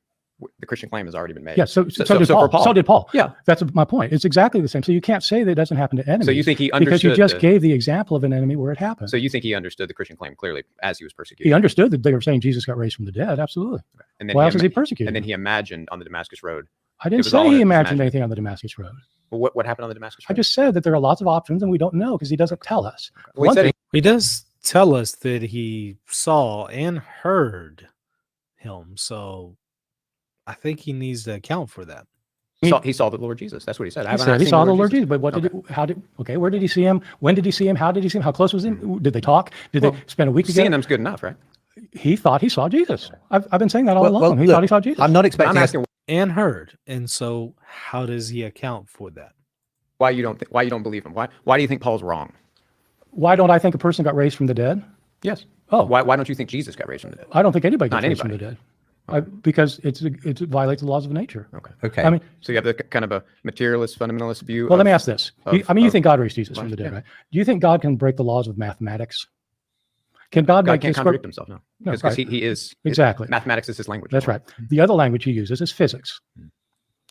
the Christian claim has already been made. Yeah, so did Paul. for Paul. So did Paul. Yeah. That's my point. It's exactly the same. So you can't say that it doesn't happen to enemies. So you think he because understood you just gave the example of an enemy where it happened. So you think he understood the Christian claim clearly as he was persecuted? He understood that they were saying Jesus got raised from the dead. Absolutely. And then Why else is he persecuted? And then he imagined on the Damascus Road. I didn't was all say he his imagined imagination. anything on the Damascus Road. Well, what happened on the Damascus I Road? just said that there are lots of options and we don't know because he doesn't tell us. Well, he One said thing- He does tell us that he saw and heard him. So I think he needs to account for that. he saw the Lord Jesus. That's what he said. He said he saw the Lord Jesus, but what did where did he see him? When did he see him? How did he see him? How close was he? Did they talk? Did they spend a week together? Seeing them's good enough, right? He thought he saw Jesus. I've been saying that all Well, along. well, He look, thought he saw Jesus. I'm not I'm expecting us, asking And heard. And so how does he account for that? why you don't believe him. Why do you think Paul's wrong? Why don't I think a person got raised from the dead? Yes. Oh, Why don't you think Jesus got raised from the dead? I don't think anybody Not gets raised from the anybody. dead. Because it violates the laws of nature. Okay. okay. I mean, So you have the kind of a materialist, fundamentalist view. well, let me ask this. You of- think God raised Jesus from the dead, yeah. right? Do you think God can break the laws of mathematics? Can God God make can't this contradict himself, no. No, Because right. he is Exactly. mathematics is his language. That's right. The other language he uses is physics.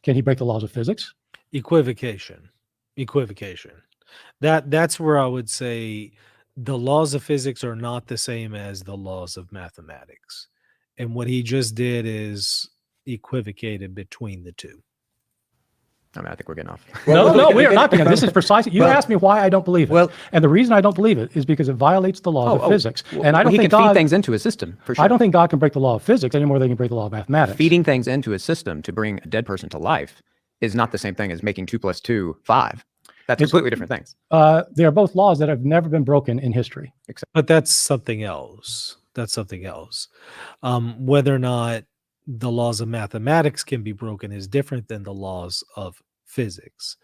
Can he break the laws of physics? Equivocation. That's where I would say the laws of physics are not the same as the laws of mathematics. And what he just did is equivocated between the two. I mean, I think we're getting off. No, we are not. Because this is precisely. You Well- asked me why I don't believe it. Well- and the reason I don't believe it is because it violates the laws of physics. And I don't he think can feed God. things into his system, for sure. I don't think God can break the law of physics any more than he can break the law of mathematics. Feeding things into his system to bring a dead person to life is not the same thing as making 2 + 2 = 5. That's completely different things. They are both laws that have never been broken in history. But that's something else. Whether or not the laws of mathematics can be broken is different than the laws of physics.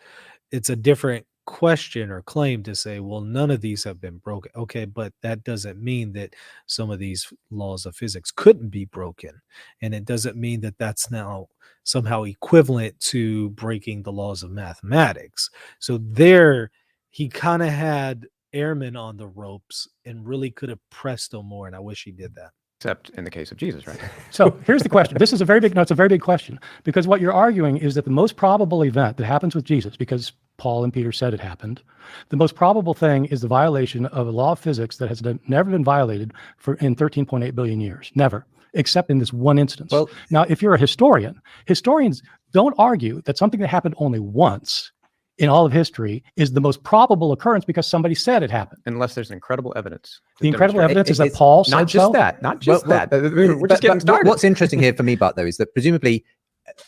It's a different question or claim to say, well, none of these have been broken. Okay, but that doesn't mean that some of these laws of physics couldn't be broken. And it doesn't mean that that's now somehow equivalent to breaking the laws of mathematics. So there, he kind of had Ehrman on the ropes and really could have pressed him more. And I wish he did that. Except in the case of Jesus, right? So here's the question. This is a very big, no, it's a very big question, because what you're arguing is that the most probable event that happens with Jesus, because Paul and Peter said it happened, the most probable thing is the violation of a law of physics that has never been violated in 13.8 billion years. Never, except in this one instance. Well- now, if you're a historian, historians don't argue that something that happened only once in all of history is the most probable occurrence because somebody said it happened. Unless there's incredible evidence. to The incredible demonstrate- evidence is that it's Paul said Not just so. that. Not just Well, that. We're just getting started. What's interesting here for me, Bart, though, is that presumably,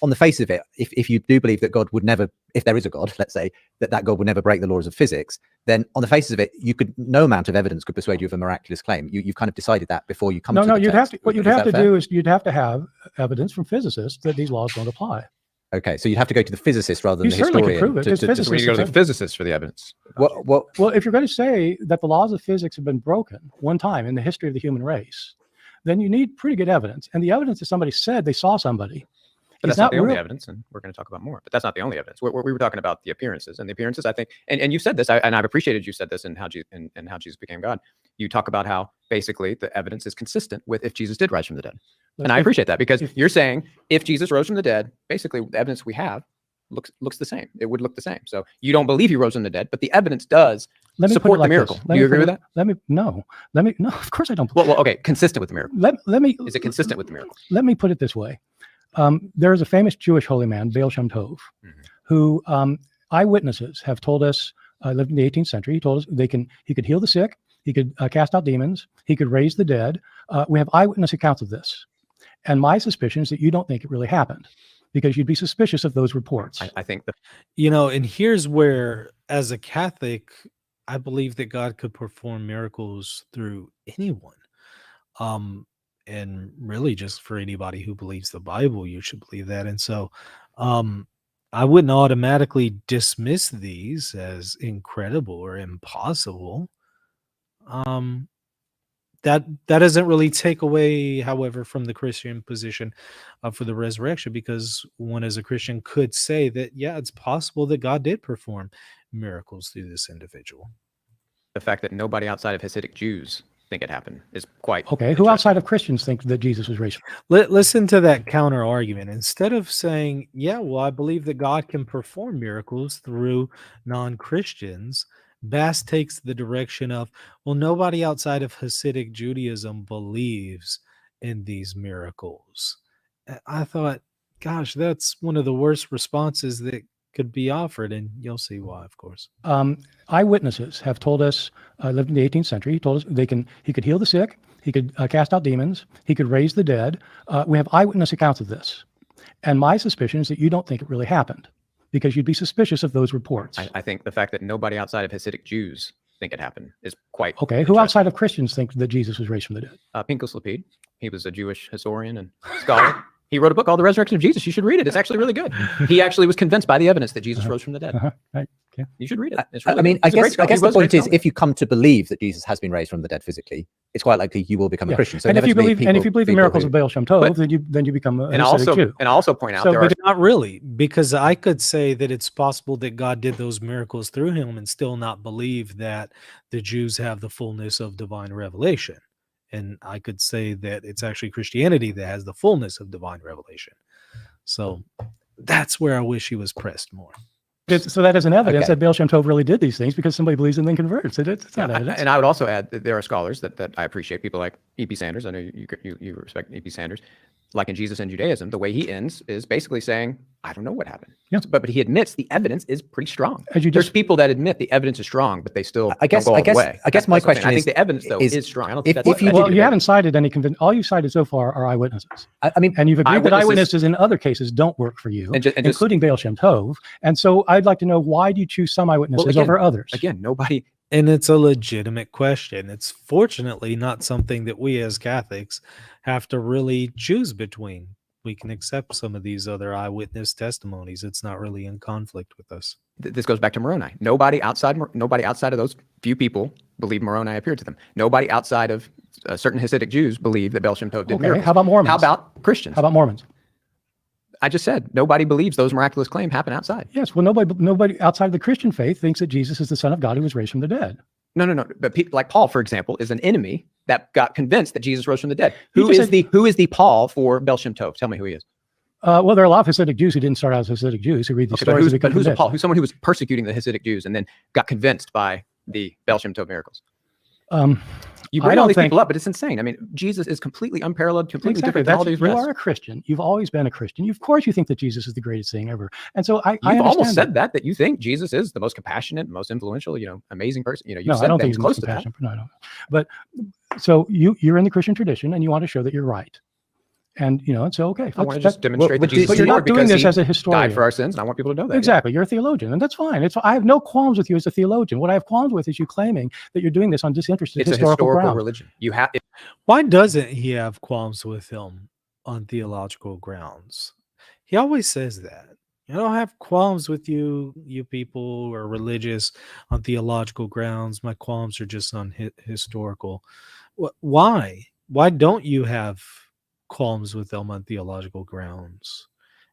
on the face of it, if you do believe that God would never, if there is a God, let's say, that God would never break the laws of physics, then on the face of it, no amount of evidence could persuade you of a miraculous claim. You've kind of decided that before you come to the You'd have text. to. What you'd Is have that to fair? do is you'd have to have evidence from physicists that these laws don't apply. Okay, so you'd have to go to the physicist rather than You the certainly could historian. prove it, to- because to- physicists We need to go to the said- physicists for the evidence. what Well, if you're going to say that the laws of physics have been broken one time in the history of the human race, then you need pretty good evidence. And the evidence that somebody said they saw somebody. But is that's not the only real. evidence, and we're going to talk about more. But that's not the only evidence. We were talking about the appearances, and the appearances, I think, and you said this, and I've appreciated you said this, and how Jesus became God. You talk about how basically the evidence is consistent with if Jesus did rise from the dead, and I appreciate that because you're saying if Jesus rose from the dead, basically the evidence we have looks the same. It would look the same. So you don't believe he rose from the dead, but the evidence does Let me put support it like the this. miracle. Let Do you me agree put with it- that? No, of course I don't. Well, okay, consistent with the miracle. Let me. Is it consistent with the miracle? Let me put it this way. There is a famous Jewish holy man, Baal Shem Tov, who eyewitnesses have told us, lived in the 18th century. He told us he could heal the sick, he could cast out demons, he could raise the dead. We have eyewitness accounts of this. And my suspicion is that you don't think it really happened because you'd be suspicious of those reports. I think that And here's where, as a Catholic, I believe that God could perform miracles through anyone. And really just for anybody who believes the Bible, you should believe that. And so I wouldn't automatically dismiss these as incredible or impossible. That doesn't really take away, however, from the Christian position for the resurrection, because one as a Christian could say that, yeah, it's possible that God did perform miracles through this individual. The fact that nobody outside of Hasidic Jews think it happened is quite Okay, who interesting. outside of Christians think that Jesus was raised? Listen to that counter argument. Instead of saying, yeah, well, I believe that God can perform miracles through non-Christians, Bass takes the direction of, well, nobody outside of Hasidic Judaism believes in these miracles. I thought, gosh, that's one of the worst responses that could be offered, and you'll see why, of course. Eyewitnesses have told us, lived in the 18th century, he told us he could heal the sick, he could cast out demons, he could raise the dead. We have eyewitness accounts of this. And my suspicion is that you don't think it really happened, because you'd be suspicious of those reports. I think the fact that nobody outside of Hasidic Jews think it happened is quite Okay, who interesting. outside of Christians think that Jesus was raised from the dead? Pinchas Lapid, he was a Jewish historian and scholar. He wrote a book called The Resurrection of Jesus. You should read it. It's actually really good. He actually was convinced by the evidence that Jesus rose from the dead. Right. Okay. You should read it. It's I really mean, good. I He's a great guess scholar. He the was a great point is, scholar. if you come to believe that Jesus has been raised from the dead physically, it's quite likely you will become a Yeah. Christian. So And if you believe, inevitably the people miracles who- of Baal Shem Tov, But- then you become a and Hasidic Jew. I also point out So, there are but Not really, because I could say that it's possible that God did those miracles through him and still not believe that the Jews have the fullness of divine revelation. And I could say that it's actually Christianity that has the fullness of divine revelation. So that's where I wish he was pressed more. So that is an evidence Okay. that Baal Shem Tov really did these things because somebody believes and then converts. It's not evidence. and I would also add that there are scholars that I appreciate, people like E.P. Sanders. I know you respect E.P. Sanders. Like in Jesus and Judaism, the way he ends is basically saying, I don't know what happened. Yeah. But he admits the evidence is pretty strong. As you There's just- people that admit the evidence is strong, but they still I guess- don't go I all guess- the way. I guess my That's what I'm saying. question I think is- the evidence, though, is is strong. I don't if- think if you that's did- Well, you haven't cited any all you've cited so far are eyewitnesses. I mean, And you've agreed that Eyewitnesses- eyewitnesses in other cases don't work for you, And just- including Baal Shem Tov. And so I'd like to know, why do you choose some eyewitnesses again- over others? Again, nobody. And it's a legitimate question. It's fortunately not something that we as Catholics have to really choose between. We can accept some of these other eyewitness testimonies. It's not really in conflict with us. This goes back to Moroni. Nobody outside of those few people believe Moroni appeared to them. Nobody outside of certain Hasidic Jews believe that Baal Shem Tov did Okay, miracles. how about Mormons? How about Christians? How about Mormons? I just said nobody believes those miraculous claims happen outside. Yes. Well, nobody outside of the Christian faith thinks that Jesus is the Son of God who was raised from the dead. No. But people like Paul, for example, is an enemy that got convinced that Jesus rose from the dead. He Who just is the Paul for Baal Shem Tov? Tell me who he is. Well, there are a lot of Hasidic Jews who didn't start out as Hasidic Jews who read these Okay, but stories. who's, and become but who's a convinced. Paul? Who's someone who was persecuting the Hasidic Jews and then got convinced by the Baal Shem Tov miracles? You I bring all don't these think- people up, but it's insane. I mean, Jesus is completely unparalleled, completely Exactly. different than all these You rest. are a Christian. You've always been a Christian. Of course, you think that Jesus is the greatest thing ever. And so I You've almost understand said that you think Jesus is the most compassionate, most influential, amazing person. You've No, said I don't that. think He's he's close most to that. compassionate. No, I don't. But so you're in the Christian tradition and you want to show that you're right. And and so okay. I want to just demonstrate that but Jesus but is you're Lord not doing because this he as a historian. died for our sins, and I want people to know that. Exactly. You're a theologian, and that's fine. I have no qualms with you as a theologian. What I have qualms with is you claiming that you're doing this on disinterested It's a historical historical ground. religion. You have Why doesn't he have qualms with him on theological grounds? He always says that. I don't have qualms with you people who are religious on theological grounds. My qualms are just on historical. Why? Why don't you have qualms with them on theological grounds?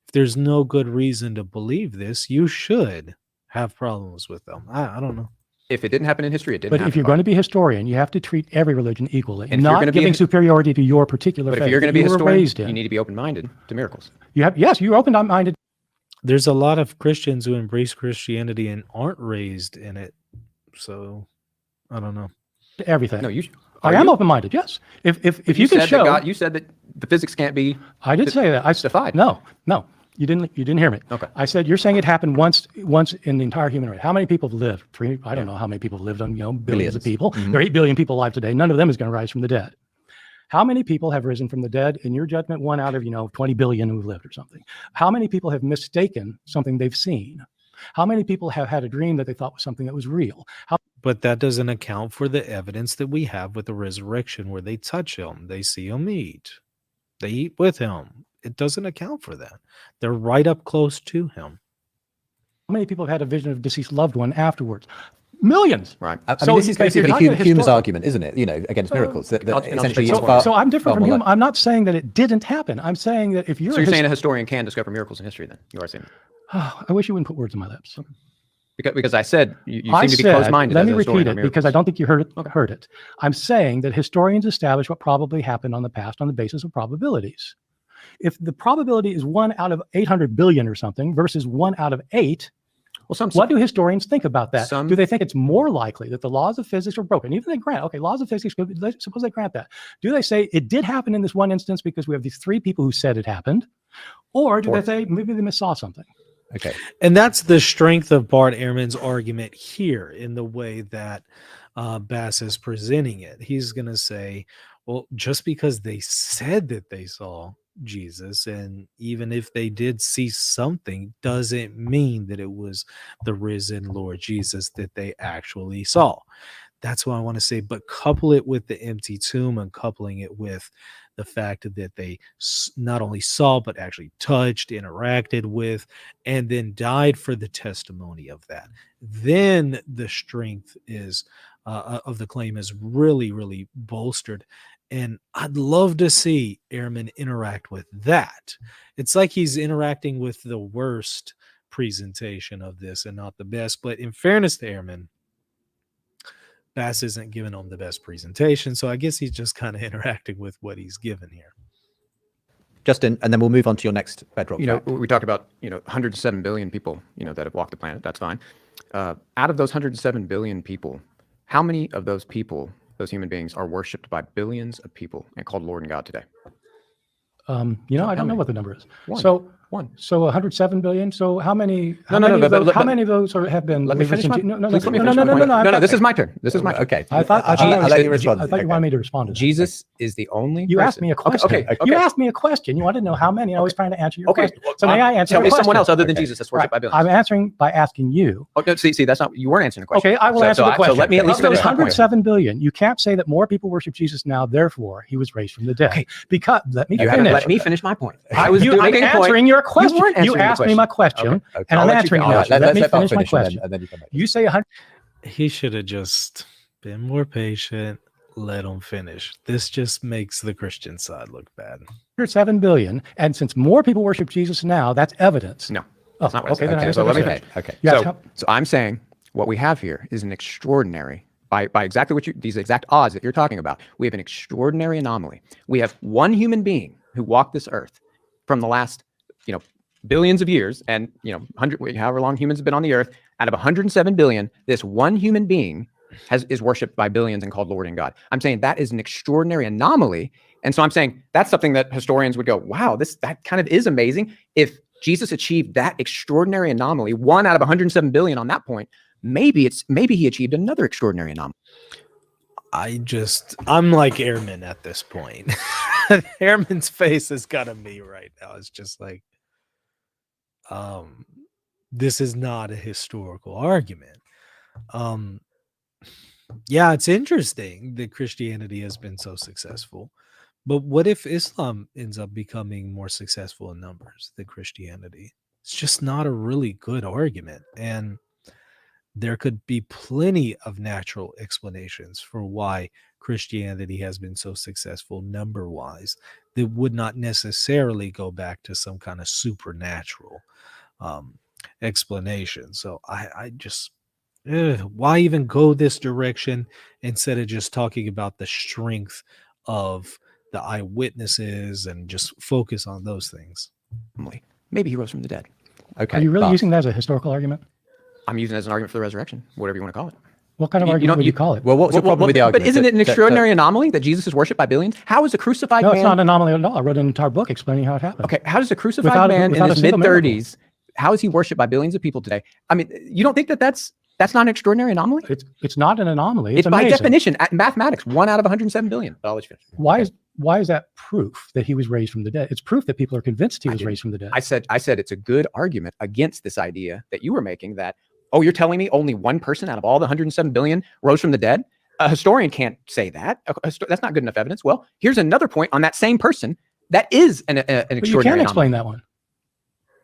If there's no good reason to believe this, you should have problems with them. I don't know. If it didn't happen in history, it didn't But happen. if you're going to be a historian, you have to treat every religion equally, And if you're not gonna be giving a- superiority to your particular But faith if you're going to that be a you were historian, raised you in. need to be open-minded to miracles. You're open-minded. There's a lot of Christians who embrace Christianity and aren't raised in it. So I don't know. To everything. No, you. I am open-minded. Yes. If you can said show, that God, you said that the physics can't be. I did say that. I defied. No, you didn't hear me. Okay. I said you're saying it happened once in the entire human race. How many people have lived? I don't know how many people have lived on billions of people. Mhm. There are 8 billion people alive today. None of them is going to rise from the dead. How many people have risen from the dead? In your judgment, 1 out of 20 billion who've lived or something. How many people have mistaken something they've seen? How many people have had a dream that they thought was something that was real? But that doesn't account for the evidence that we have with the resurrection, where they touch him, they see him eat, they eat with him. It doesn't account for that. They're right up close to him. many people have had a vision of a deceased loved one afterwards? Millions. Right. I So mean, this is if you're basically not gonna Hume's histor- argument, isn't it? Against miracles. That and I'll just essentially take it's one far, So I'm different from far more Hume. I'm not saying that it didn't happen. I'm saying that if you're So you're saying a historian can discover miracles in history then? You are saying that. I wish you wouldn't put words in my lips. Because I said you I seem to be said, closed-minded. let as me a repeat historian on it because I miracles. don't think you heard it. I'm saying that historians establish what probably happened on the past on the basis of probabilities. If the probability is 1 out of 800 billion or something versus 1 out of 8, Well, what do historians think about that? some- Do they think it's more likely that the laws of physics were broken? Even if they grant, okay, laws of physics, suppose they grant that. Do they say it did happen in this one instance because we have these 3 people who said it happened? Or do they say maybe they missaw something? Okay. And that's the strength of Bart Ehrman's argument here in the way that Bass is presenting it. He's going to say, well, just because they said that they saw Jesus, and even if they did see something, doesn't mean that it was the risen Lord Jesus that they actually saw. That's what I want to say. But couple it with the empty tomb and coupling it with the fact that they not only saw, but actually touched, interacted with, and then died for the testimony of that. Then the strength is of the claim is really, really bolstered. And I'd love to see Ehrman interact with that. It's like he's interacting with the worst presentation of this and not the best. But in fairness to Ehrman, Bass isn't giving him the best presentation. So I guess he's just kind of interacting with what he's given here. Justin, and then we'll move on to your next bedrock. fact. We talked about 107 billion people that have walked the planet. That's fine. Out of those 107 billion people, how many of those people, those human beings, are worshipped by billions of people and called Lord and God today? I don't know many? what the number is. One. So One. 107 billion. So how many? No, but how many of those have been? Let me finish my. No. Please let me finish my point. No. This is my turn. This is my turn. Okay. I thought I'll let you respond. I thought you wanted me to respond to that. Jesus is the only. You asked person- me a question. Okay. You asked me a question. You wanted to know how many. I was trying to answer your Okay. question. So may I answer Tell your me question? someone else other than Okay. Jesus that's worshipped by Right. billions. I'm answering by asking you. Oh, no, see, that's not. You weren't answering the question. Okay, I will answer the question. So let me at least Of those finish my point. 107 billion, you can't say that more people worship Jesus now, therefore he was raised from the dead. Okay. Because let me You haven't finish. let me finish my point. I'm making a point. answering your question. You weren't answering the asked me my question, Okay. and I'll I'm let you answering finish. your All right, question. Let me Bart finish my finish, and question. then you come back. You say 100. He should have just been more patient, let him finish. This just makes the Christian side look bad. 107 billion, and since more people worship Jesus now, that's evidence. No, Oh, that's not what I okay, said. then I Okay, guess so I let me understand. finish. Okay. Yes, So I'm saying what we have here is an extraordinary, by exactly these exact odds that you're talking about. We have an extraordinary anomaly. We have one human being who walked this earth from the last, billions of years, and however long humans have been on the earth. Out of 107 billion, this one human being is worshipped by billions and called Lord and God. I'm saying that is an extraordinary anomaly, and so I'm saying that's something that historians would go, "Wow, that kind of is amazing." If Jesus achieved that extraordinary anomaly, 1 out of 107 billion on that point, maybe he achieved another extraordinary anomaly. I'm like Ehrman at this point. Ehrman's face is kind of me right now. It's just like, this is not a historical argument. Yeah, it's interesting that Christianity has been so successful, but what if Islam ends up becoming more successful in numbers than Christianity? It's just not a really good argument. And there could be plenty of natural explanations for why Christianity has been so successful number-wise that would not necessarily go back to some kind of supernatural explanation. So I just, why even go this direction instead of just talking about the strength of the eyewitnesses and just focus on those things? Maybe he rose from the dead. Okay. Are you really Bart. using that as a historical argument? I'm using it as an argument for the resurrection, whatever you want to call it. What kind of You argument don't- would you you- call it? Well, what's the problem with the argument? But isn't it an extraordinary anomaly that Jesus is worshipped by billions? How is a crucified No, man? it's not an anomaly at all. I wrote an entire book explaining how it happened. Okay, how does a crucified Without man in a his single mid-30s, how is he worshipped by billions of people today? I mean, you don't think that's not an extraordinary anomaly? It's not an anomaly. It's by amazing. definition, at mathematics, 1 out of 107 billion. But I'll let you finish. Why is that proof that he was raised from the dead? It's proof that people are convinced he was raised from the dead. I said it's a good argument against this idea that you were making that, oh, you're telling me only one person out of all the 107 billion rose from the dead? A historian can't say that. That's not good enough evidence. Well, here's another point on that same person that is an But you extraordinary can't anomaly. explain that one.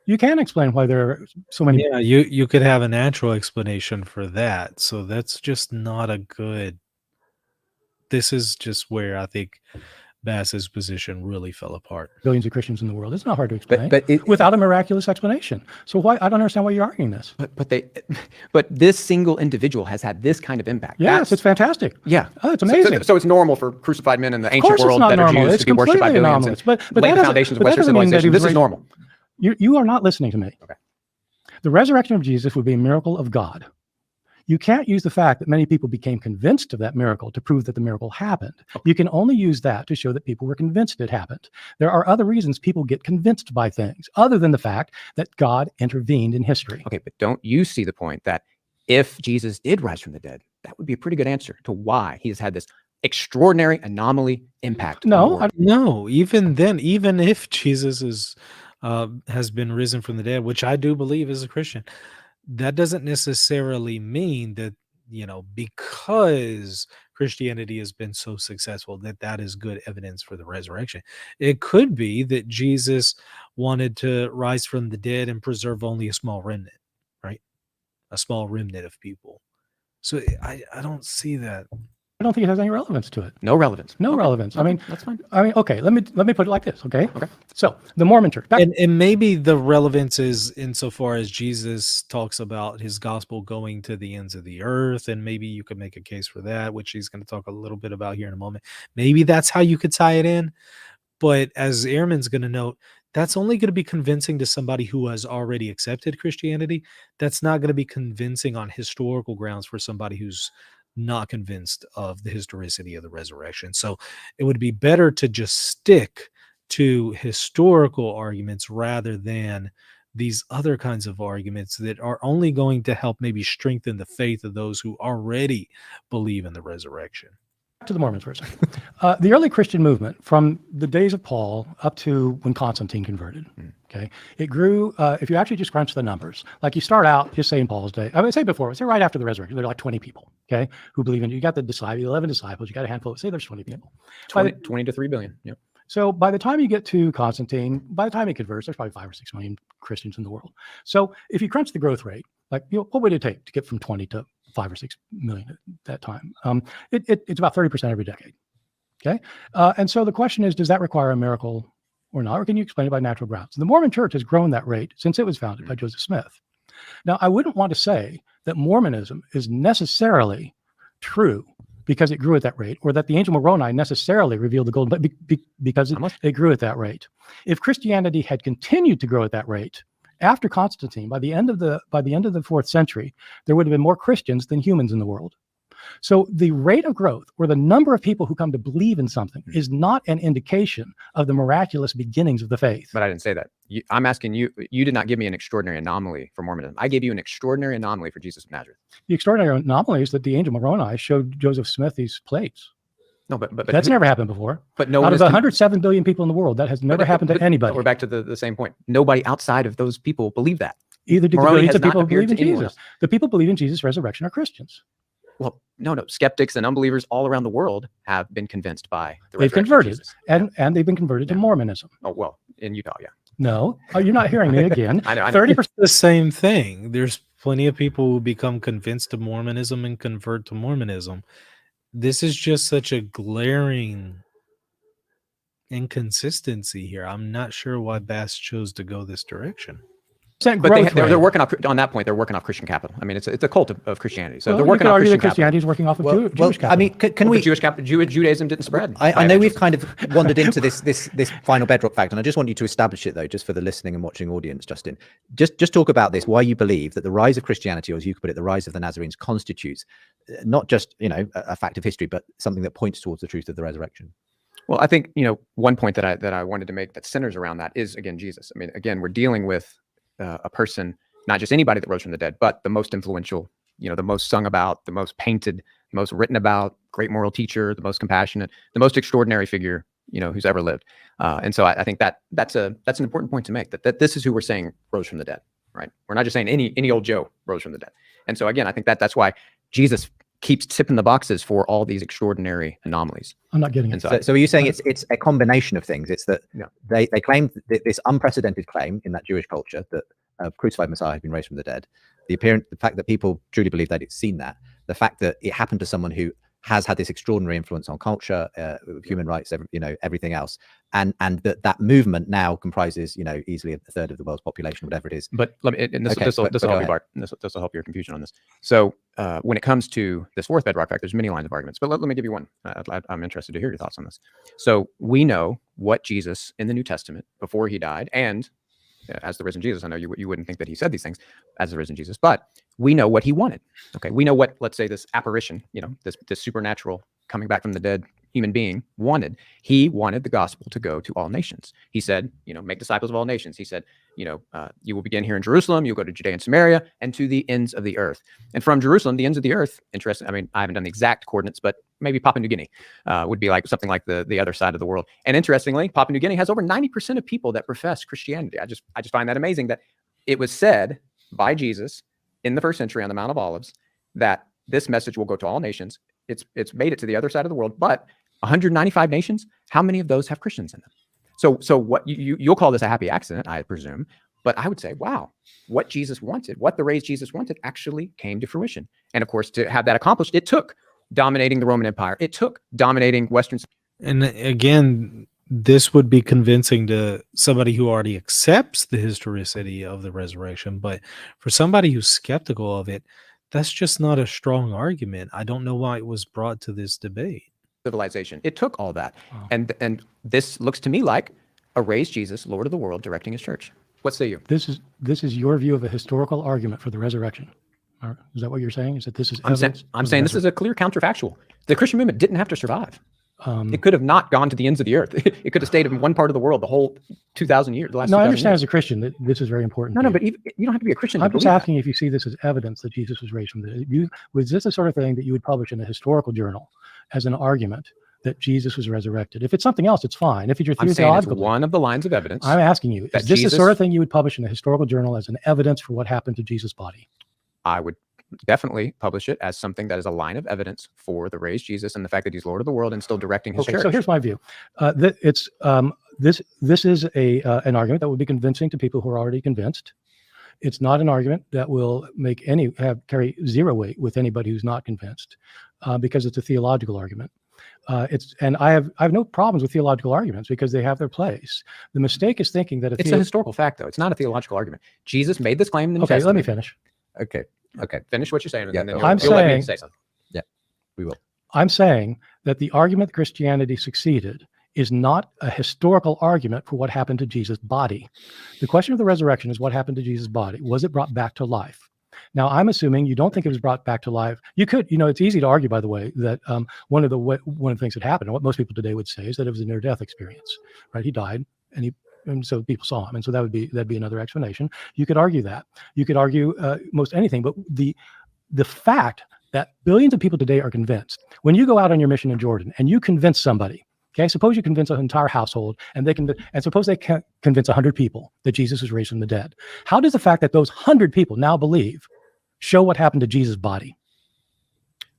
You can explain why there are so many. Yeah, you could have a natural explanation for that. So that's just not a good. This is just where I think Bass's position really fell apart. Billions of Christians in the world. It's not hard to explain but without a miraculous explanation. So why, I don't understand why you're arguing this. But this single individual has had this kind of impact. Yes, it's fantastic. Yeah. Oh, it's amazing. So it's normal for crucified men in the Of ancient course it's world not that are normal. Jews It's to be worshipped by completely billions anomalous. and But lay that the doesn't- foundations of but that Western doesn't mean that civilization. he was This is raised- normal. You are not listening to me. Okay. The resurrection of Jesus would be a miracle of God. You can't use the fact that many people became convinced of that miracle to prove that the miracle happened. You can only use that to show that people were convinced it happened. There are other reasons people get convinced by things other than the fact that God intervened in history. Okay, but don't you see the point that if Jesus did rise from the dead, that would be a pretty good answer to why he has had this extraordinary anomaly impact? on the No, world? No, even then, even if Jesus has been risen from the dead, which I do believe as a Christian, that doesn't necessarily mean that, because Christianity has been so successful, that is good evidence for the resurrection. It could be that Jesus wanted to rise from the dead and preserve only a small remnant, right? A small remnant of people. So I don't see that. I don't think it has any relevance to it. No relevance. No Okay, relevance. okay, that's fine. Okay. Let me put it like this. Okay. Okay. So the Mormon Church. And maybe the relevance is insofar as Jesus talks about his gospel going to the ends of the earth, and maybe you could make a case for that, which he's going to talk a little bit about here in a moment. Maybe that's how you could tie it in. But as Ehrman's going to note, that's only going to be convincing to somebody who has already accepted Christianity. That's not going to be convincing on historical grounds for somebody who's not convinced of the historicity of the resurrection. So it would be better to just stick to historical arguments rather than these other kinds of arguments that are only going to help maybe strengthen the faith of those who already believe in the resurrection. To the Mormons for a second. The early Christian movement, from the days of Paul up to when Constantine converted, okay, it grew. If you actually just crunch the numbers, like you start out just say in Paul's day, I would say before, say right after the resurrection, there are like 20 people, okay, who believe in you. You got the 11 disciples, you got a handful. Say there's 20 people. 20 to 3 billion. Yep. So by the time you get to Constantine, by the time he converts, there's probably 5 or 6 million Christians in the world. So if you crunch the growth rate, like what would it take to get from 20 to 5 or 6 million at that time? It's about 30% every decade. Okay. And so the question is, does that require a miracle or not? Or can you explain it by natural grounds? The Mormon Church has grown that rate since it was founded by Joseph Smith. Now, I wouldn't want to say that Mormonism is necessarily true because it grew at that rate, or that the angel Moroni necessarily revealed the gold, but because it grew at that rate. If Christianity had continued to grow at that rate after Constantine, by the end of the 4th century, there would have been more Christians than humans in the world. So the rate of growth, or the number of people who come to believe in something, is not an indication of the miraculous beginnings of the faith. But I didn't say that. I'm asking you. You did not give me an extraordinary anomaly for Mormonism. I gave you an extraordinary anomaly for Jesus of Nazareth. The extraordinary anomaly is that the angel Moroni showed Joseph Smith these plates. No, but that's never happened before. But no out one of the 107 billion people in the world, that has never happened to anybody. But we're back to the same point. Nobody outside of those people believe that. Either do the Moroni billions has of people not who believe in appeared to anyone Jesus. The people believe in Jesus' resurrection are Christians. Well, no. Skeptics and unbelievers all around the world have been convinced by the They've resurrection of converted, Jesus. and they've been converted to Mormonism. Oh, well, in Utah, yeah. No, you're not hearing me again. I know. 30%. The same thing. There's plenty of people who become convinced of Mormonism and convert to Mormonism. This is just such a glaring inconsistency here. I'm not sure why Bass chose to go this direction. But they're working off, on that point, they're working off Christian capital. I mean, it's a cult of Christianity. So they're working off Christian capital. Christianity is working off of Jewish capital. I mean, can we? Judaism didn't spread. I know we've kind of wandered into this final bedrock fact, and I just want you to establish it though, just for the listening and watching audience, Justin. Just talk about this. Why you believe that the rise of Christianity, or as you could put it, the rise of the Nazarenes, constitutes not just a fact of history, but something that points towards the truth of the resurrection. Well, I think one point that I wanted to make that centers around that is, again, Jesus. I mean, again, we're dealing with a person, not just anybody that rose from the dead, but the most influential, the most sung about, the most painted, the most written about, great moral teacher, the most compassionate, the most extraordinary figure, who's ever lived. And so I think that's an important point to make, that this is who we're saying rose from the dead, right? We're not just saying any old Joe rose from the dead. And so again, I think that's why Jesus keeps tipping the boxes for all these extraordinary anomalies. I'm not getting And it. So are you saying it's a combination of things? It's that Yeah. they claim this unprecedented claim in that Jewish culture that a crucified Messiah had been raised from the dead. The fact that people truly believe that it's seen that, the fact that it happened to someone who has had this extraordinary influence on culture, human rights, everything else, and that movement now comprises, easily a third of the world's population, whatever it is. But let me, and this will go help you, ahead. Bart. This will help your confusion on this. So when it comes to this fourth bedrock fact, there's many lines of arguments, but let me give you one. I'm interested to hear your thoughts on this. So we know what Jesus in the New Testament, before he died, and as the risen Jesus, I know you wouldn't think that he said these things as the risen Jesus, but we know what he wanted. Okay, we know what, let's say, this apparition, this supernatural coming back from the dead human being wanted. He wanted the gospel to go to all nations. He said, make disciples of all nations. He said, you will begin here in Jerusalem, you'll go to Judea and Samaria, and to the ends of the earth. And from Jerusalem, the ends of the earth, interesting. I mean, I haven't done the exact coordinates, but maybe Papua New Guinea would be like something like the other side of the world. And interestingly, Papua New Guinea has over 90% of people that profess Christianity. I just find that amazing that it was said by Jesus in the first century on the Mount of Olives that this message will go to all nations. It's made it to the other side of the world, but 195 nations, how many of those have Christians in them? So what you'll call this a happy accident, I presume, but I would say, wow, what Jesus wanted, what the raised Jesus wanted actually came to fruition. And of course, to have that accomplished, it took dominating the Roman Empire. It took dominating Western. And again, this would be convincing to somebody who already accepts the historicity of the resurrection. But for somebody who's skeptical of it, that's just not a strong argument. I don't know why it was brought to this debate. Civilization. It took all that. Wow. And this looks to me like a raised Jesus, Lord of the world, directing his church. What say you? This is your view of a historical argument for the resurrection. Is that what you're saying? Is that this is I'm saying this is a clear counterfactual. The Christian movement didn't have to survive. It could have not gone to the ends of the earth. It could have stayed in one part of the world the whole 2,000 years. The last No, I 2,000 understand years. as a Christian that this is very important. No, to but you. you don't have to be a Christian. I'm to just believe that. asking if you see this as evidence that Jesus was raised from the dead. Was this the sort of thing that you would publish in a historical journal as an argument that Jesus was resurrected? If it's something else, it's fine. If it's your I'm saying it's theological, one of the lines of evidence. I'm asking you, that is this the Jesus- sort of thing you would publish in a historical journal as an evidence for what happened to Jesus' body? I would definitely publish it as something that is a line of evidence for the raised Jesus and the fact that he's Lord of the world and still directing his Okay, church. so here's my view. This is an argument that would be convincing to people who are already convinced. It's not an argument that will carry zero weight with anybody who's not convinced, because it's a theological argument. And I have no problems with theological arguments because they have their place. The mistake is thinking that It's a historical fact, though. It's not a theological argument. Jesus made this claim in the New okay. Let me Testament. finish. Okay. Finish what you're saying, and Yeah, then I'm you'll let me saying- say something. We will. I'm saying that the argument that Christianity succeeded is not a historical argument for what happened to Jesus' body. The question of the resurrection is what happened to Jesus' body. Was it brought back to life? Now, I'm assuming you don't think it was brought back to life. You could, it's easy to argue, by the way, that one of the things that happened, and what most people today would say, is that it was a near-death experience, right? He died, and so people saw him, and so that'd be another explanation. You could argue that. You could argue most anything, but the fact that billions of people today are convinced, when you go out on your mission in Jordan and you convince somebody, okay, suppose you convince an entire household and suppose they can convince 100 people that Jesus was raised from the dead. How does the fact that those 100 people now believe show what happened to Jesus' body?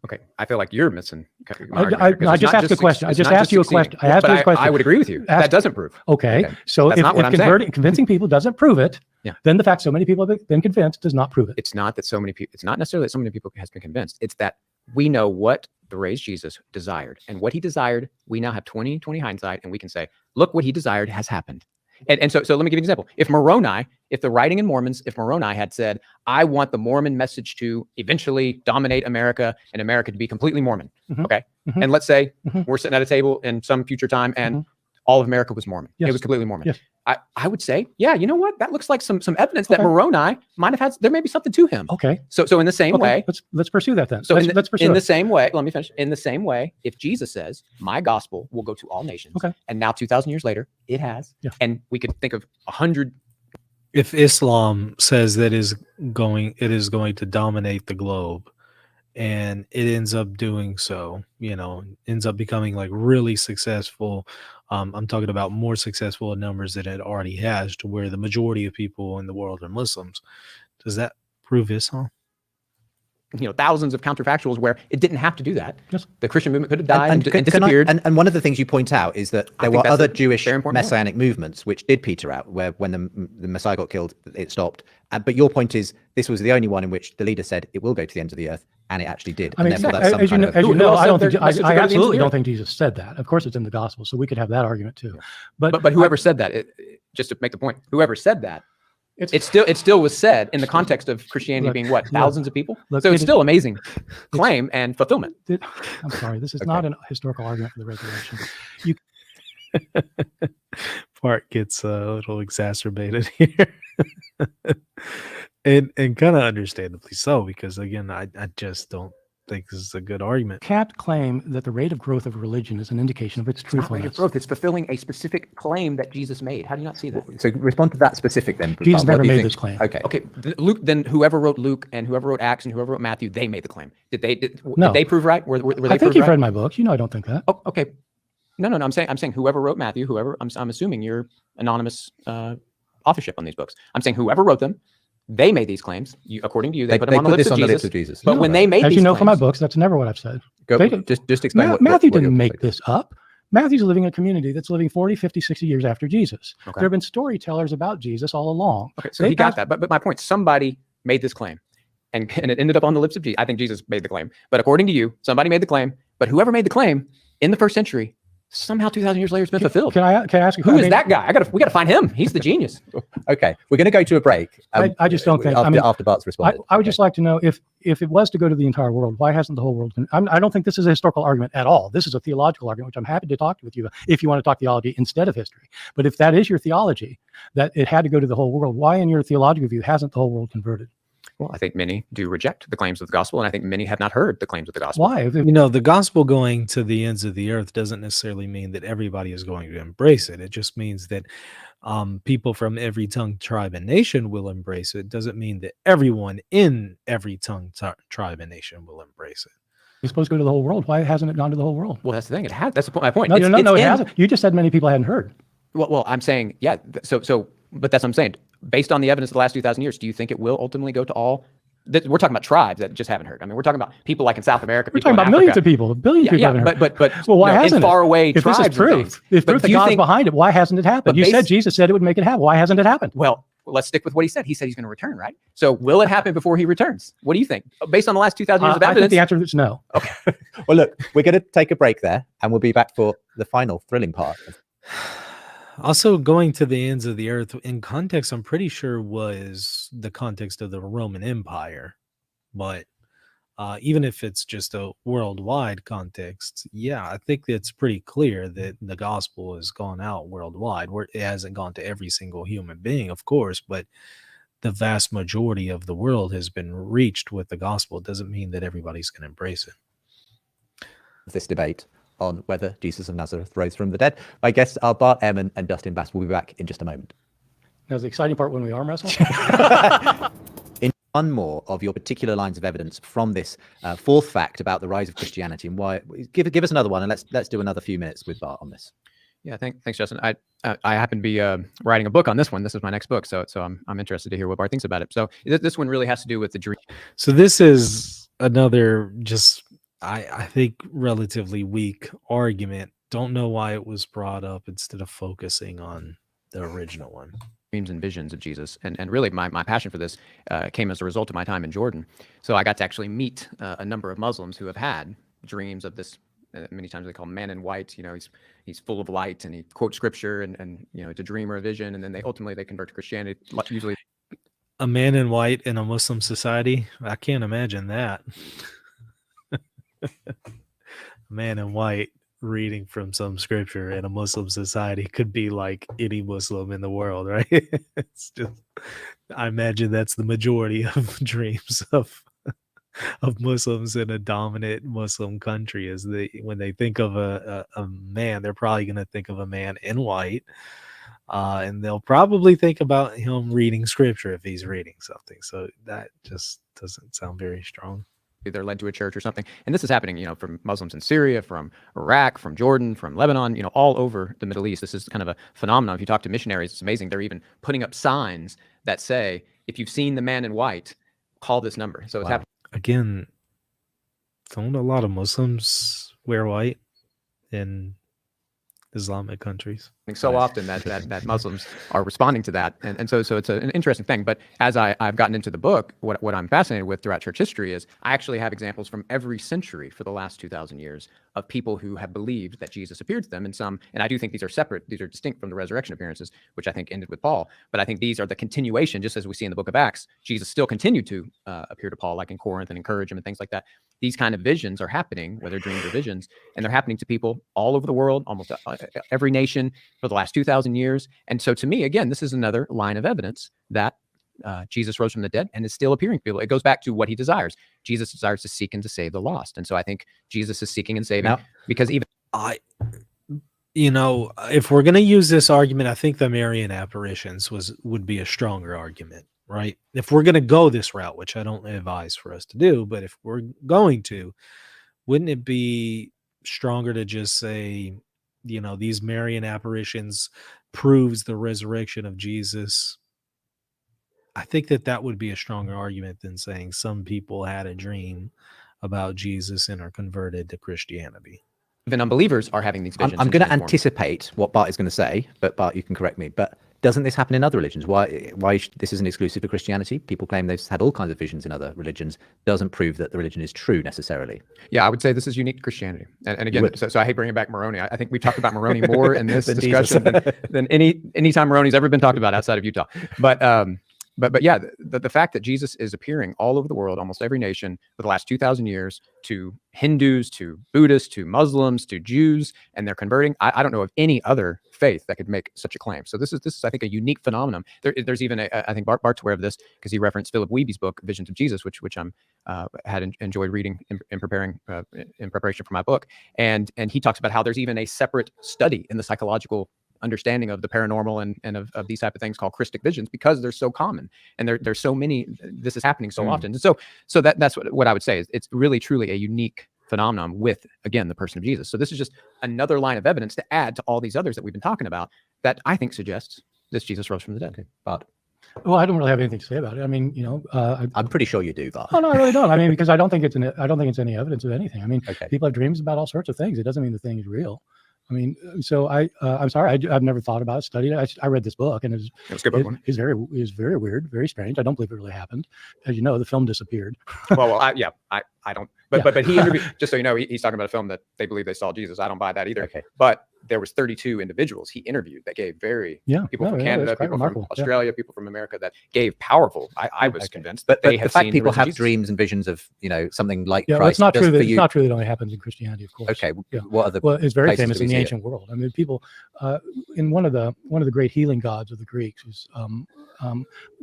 Okay, I feel like you're missing. I just asked a question. I just asked you a question. I asked you a question. I would agree with you. That doesn't prove. Okay, so That's not what I'm saying. convincing people doesn't prove it, Yeah. then the fact so many people have been convinced does not prove it. It's not that so many people. It's not necessarily that so many people has been convinced. It's that we know what the raised Jesus desired, and what he desired. We now have 20/20 hindsight, and we can say, look, what he desired has happened. And so let me give you an example. If the writing in Mormons, if Moroni had said, I want the Mormon message to eventually dominate America and America to be completely Mormon. Mhm. Okay. Mhm. And let's say Mhm. we're sitting at a table in some future time and all of America was Mormon. Yes. It was completely Mormon. Yes. I would say, yeah, you know what? That looks like some evidence that Okay. Moroni might have had, there may be something to him. Okay. So in the same Okay, way, let's pursue that then. so let's pursue in the it. same way, let me finish. In the same way, if Jesus says, my gospel will go to all nations, Okay. and now 2,000 years later, it has, Yeah. and we could think of 100. If Islam says that it is going to dominate the globe, and it ends up doing so, ends up becoming like really successful. I'm talking about more successful in numbers than it already has, to where the majority of people in the world are Muslims. Does that prove Islam? thousands of counterfactuals where it didn't have to do that. Yes. The Christian movement could have died and can I- disappeared. and one of the things you point out is that there think were that's other a Jewish very important point. messianic movements which did peter out, where when the Messiah got killed, it stopped. But your point is this was the only one in which the leader said it will go to the ends of the earth, and it actually did. I mean, and therefore that's some as you kind know, of as you Who know, else I said don't think their message would go I to the ends of absolutely the don't earth? think Jesus said that. Of course, it's in the gospel, so we could have that argument too. But whoever said that, just to make the point, whoever said that, It's- it still was said in the context of Christianity Look, being what, look, thousands of people? look, So it it's is- still amazing claim and fulfillment. I'm sorry, this is Okay. not a historical argument for the resurrection. Bart gets a little exacerbated here. and kind of understandably so, because again, I just don't think this is a good argument. Can't claim that the rate of growth of religion is an indication of its Not rate of truthfulness. growth. It's fulfilling a specific claim that Jesus made. How do you not see that? So respond to that specific then. Jesus What never do you made think? this claim. Okay. Okay, Luke. Then whoever wrote Luke and whoever wrote Acts and whoever wrote Matthew, they made the claim. Did No. they prove right? Were they I think proved you've right? read my books. You know I don't think that. Oh, okay. No. I'm saying whoever wrote Matthew, I'm assuming you're anonymous authorship on these books. I'm saying whoever wrote them, they made these claims. According to you, they put them on the lips this of on the Jesus. lips of Jesus. But when they made As these you know from my claims- books, that's never what I've said. Go, they- just explain what Matthew what your didn't make perspective is. this up. Matthew's living in a community that's living 40, 50, 60 years after Jesus. Okay. There have been storytellers about Jesus all along. Okay, so They he got passed- that. But my point, somebody made this claim and it ended up on the lips of Jesus. I think Jesus made the claim. But according to you, somebody made the claim. But whoever made the claim in the first century, somehow 2,000 years later, it's been fulfilled. Can I ask you Who is that guy? We got to find him. He's the genius. Okay, we're going to go to a break. I just don't think- after Bart's responded. I would just like to know if it was to go to the entire world, why hasn't the whole world? I don't think this is a historical argument at all. This is a theological argument, which I'm happy to talk with you if you want to talk theology instead of history. But if that is your theology, that it had to go to the whole world, why in your theological view hasn't the whole world converted? Well, I think many do reject the claims of the gospel, and I think many have not heard the claims of the gospel. Why? If- The gospel going to the ends of the earth doesn't necessarily mean that everybody is going to embrace it. It just means that people from every tongue, tribe, and nation will embrace it. It doesn't mean that everyone in every tongue, tribe, and nation will embrace it. It's supposed to go to the whole world. Why hasn't it gone to the whole world? Well, that's the thing. It has. That's my point. No, It's it in- hasn't. You just said many people hadn't heard. Well, I'm saying, yeah. So, but that's what I'm saying. Based on the evidence of the last 2,000 years, do you think it will ultimately go to all? We're talking about tribes that just haven't heard. I mean, we're talking about people like in South America. We're people talking in about millions Africa. of people, billions of people haven't heard. But Well, why hasn't in it? faraway If tribes this is and true, things. if But proof do that you God's think- behind it, why hasn't it happened? But You said based- Jesus said it would make it happen. Why hasn't it happened? Well, let's stick with what he said. He said he's going to return, right? So will it happen before he returns? What do you think? Based on the last 2,000 years of I think evidence. the answer is no. Well, look, we're going to take a break there, and we'll be back for the final thrilling part. Also, going to the ends of the earth in context, I'm pretty sure was the context of the Roman Empire. But even if it's just a worldwide context, yeah, I think it's pretty clear that the gospel has gone out worldwide. It hasn't gone to every single human being, of course, but the vast majority of the world has been reached with the gospel. It doesn't mean that everybody's going to embrace it. This debate on whether Jesus of Nazareth rose from the dead. My guests are Bart Ehrman and Justin Bass. We'll be back in just a moment. That was the exciting part when we arm wrestle. In one more of your particular lines of evidence from this fourth fact about the rise of Christianity and why, give us another one, and let's do another few minutes with Bart on this. Yeah, thanks, Justin. I happen to be writing a book on this one. This is my next book, so I'm interested to hear what Bart thinks about it. So this one really has to do with the dream. So this is another just, I think, relatively weak argument. Don't know why it was brought up instead of focusing on the original one. Dreams and visions of Jesus, and really my passion for this came as a result of my time in Jordan. So I got to actually meet a number of Muslims who have had dreams of this. Many times they call him man in white. He's full of light, and he quotes scripture, and it's a dream or a vision, and then they ultimately convert to Christianity. Usually, A man in white in a Muslim society? I can't imagine that. A man in white reading from some scripture in a Muslim society could be like any Muslim in the world, right? It's just, I imagine that's the majority of dreams of Muslims in a dominant Muslim country. Is when they think of a man, they're probably going to think of a man in white, and they'll probably think about him reading scripture if he's reading something. So that just doesn't sound very strong. they're led to a church or something. And this is happening, from Muslims in Syria, from Iraq, from Jordan, from Lebanon, all over the Middle East. This is kind of a phenomenon. If you talk to missionaries, it's amazing. They're even putting up signs that say, if you've seen the man in white, call this number. So it's happening. again, don't a lot of Muslims wear white in Islamic countries? I think so often that Muslims are responding to that, and so it's an interesting thing. But as I've gotten into the book, what I'm fascinated with throughout church history is I actually have examples from every century for the last 2,000 years of people who have believed that Jesus appeared to them, and I do think these are separate, these are distinct from the resurrection appearances, which I think ended with Paul. But I think these are the continuation, just as we see in the book of Acts. Jesus still continued to appear to Paul, like in Corinth, and encourage him and things like that. These kind of visions are happening, whether dreams or visions, and they're happening to people all over the world, almost every nation for the last 2,000 years. And so to me, again, this is another line of evidence that Jesus rose from the dead and is still appearing to people. It goes back to what he desires. Jesus desires to seek and to save the lost. And so I think Jesus is seeking and saving because even if we're going to use this argument, I think the Marian apparitions would be a stronger argument, right? If we're going to go this route, which I don't advise for us to do, but if we're going to, wouldn't it be stronger to just say, these Marian apparitions proves the resurrection of Jesus? I think that would be a stronger argument than saying some people had a dream about Jesus and are converted to Christianity. Even unbelievers are having these visions. I'm going to anticipate what Bart is going to say, but Bart, you can correct me. But doesn't this happen in other religions? Why this isn't exclusive to Christianity? People claim they've had all kinds of visions in other religions. Doesn't prove that the religion is true necessarily. Yeah, I would say this is unique to Christianity. And again, so I hate bringing back Moroni. I think we've talked about Moroni more in this discussion than any time Moroni's ever been talked about outside of Utah. But yeah, the fact that Jesus is appearing all over the world, almost every nation for the last 2,000 years, to Hindus, to Buddhists, to Muslims, to Jews, and they're converting. I don't know of any other faith that could make such a claim. So this is I think, a unique phenomenon. There's even I think Bart's aware of this because he referenced Philip Weeby's book, Visions of Jesus, which I'm had enjoyed reading in preparation for my book, and he talks about how there's even a separate study in the psychological understanding of the paranormal and of these type of things called Christic visions, because they're so common and there's so many. This is happening so often, and so that's what I would say is it's really truly a unique phenomenon with, again, the person of Jesus. So this is just another line of evidence to add to all these others that we've been talking about that I think suggests this Jesus rose from the dead. Okay. But well, I don't really have anything to say about it. I mean, I'm pretty sure you do, Bart. Oh no, I really don't. I mean, because I don't think it's any evidence of anything. I mean, people have dreams about all sorts of things. It doesn't mean the thing is real. I mean, so I'm sorry, I've never thought about it, studied it. I read this book, and it's very weird, very strange. I don't believe it really happened. As you know, the film disappeared. I don't. But he interviewed. Just so you know, he's talking about a film that they believe they saw Jesus. I don't buy that either. Okay. But there was 32 individuals he interviewed that gave people from Canada, people from Australia, people from America that gave powerful. I was convinced that they have seen people have dreams and visions of something like Christ. Well, it's not true. It's not true that it only happens in Christianity, of course. Okay. What are the? Well, it's very famous in the ancient world. I mean, people in one of the great healing gods of the Greeks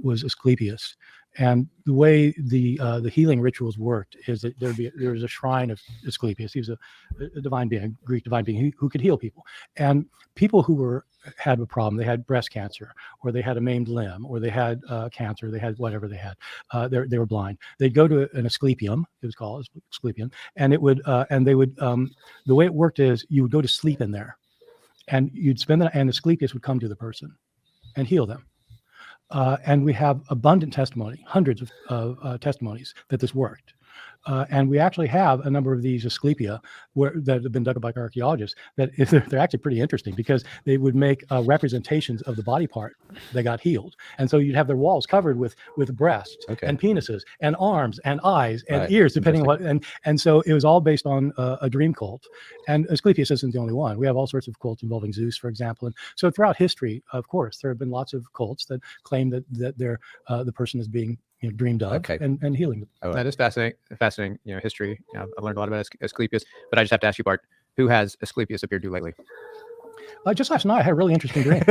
was Asclepius. And the way the healing rituals worked is that there was a shrine of Asclepius. He was a divine being, Greek divine being who could heal people. And people who had a problem, they had breast cancer, or they had a maimed limb, or they had cancer, they had whatever they had. They were blind. They'd go to an Asclepium. It was called Asclepium, and they would. The way it worked is you would go to sleep in there, and you'd spend and Asclepius would come to the person and heal them. And we have abundant testimony, hundreds of testimonies that this worked. And we actually have a number of these Asclepia that have been dug up by archaeologists that they're actually pretty interesting, because they would make representations of the body part that got healed. And so you'd have their walls covered with breasts and penises and arms and eyes and ears, depending on what. And so it was all based on a dream cult. And Asclepius isn't the only one. We have all sorts of cults involving Zeus, for example. And so throughout history, of course, there have been lots of cults that claim that they're the person is being dreamed of and healing them. Oh, that is fascinating. History. I learned a lot about Asclepius, but I just have to ask you, Bart, who has Asclepius appeared to lately? Just last night, I had a really interesting dream,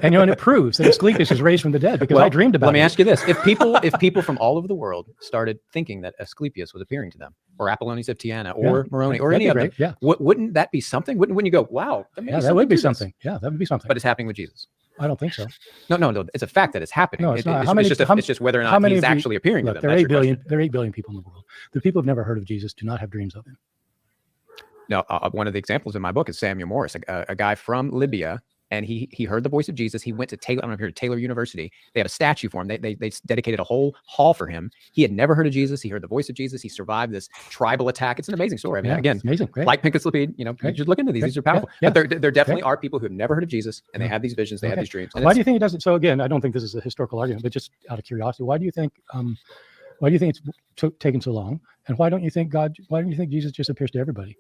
and it proves that Asclepius is raised from the dead, because I dreamed about it. Let me ask you this: if people from all over the world started thinking that Asclepius was appearing to them, or Apollonius of Tyana, or Moroni, or any of them, wouldn't that be something? Wouldn't you go, wow? That would be something. Yeah, that would be something. But it's happening with Jesus. I don't think so. No. It's a fact that it's happening. No, it's not. It's just whether or not he's actually appearing to them. There are 8 billion. There are 8 billion people in the world. The people who've never heard of Jesus do not have dreams of him. No, one of the examples in my book is Samuel Morris, a guy from Libya and he heard the voice of Jesus. He went to Taylor, I don't know if you're at Taylor University. They have a statue for him. They dedicated a whole hall for him. He had never heard of Jesus. He heard the voice of Jesus. He survived this tribal attack. It's an amazing story. I mean, again, it's amazing. Great. like Pincus Lapide, you just look into these. These are powerful. Yeah. But there definitely are people who have never heard of Jesus, and they have these visions. They have these dreams. And Why do you think it doesn't? So again, I don't think this is a historical argument, but just out of curiosity, why do you think it's taken so long? And why don't you think Jesus just appears to everybody?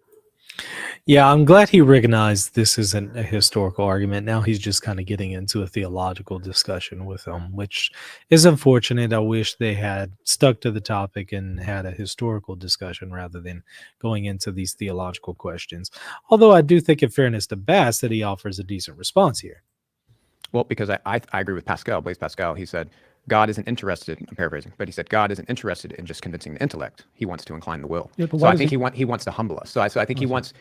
Yeah, I'm glad he recognized this isn't a historical argument. Now he's just kind of getting into a theological discussion with them, which is unfortunate. I wish they had stuck to the topic and had a historical discussion rather than going into these theological questions. Although I do think, in fairness to Bass, that he offers a decent response here. Well, because I agree with Pascal, Blaise Pascal. He said, God isn't interested, I'm paraphrasing, but he said, God isn't interested in just convincing the intellect. He wants to incline the will. Yeah, but so I think he wants to humble us. So I think he wants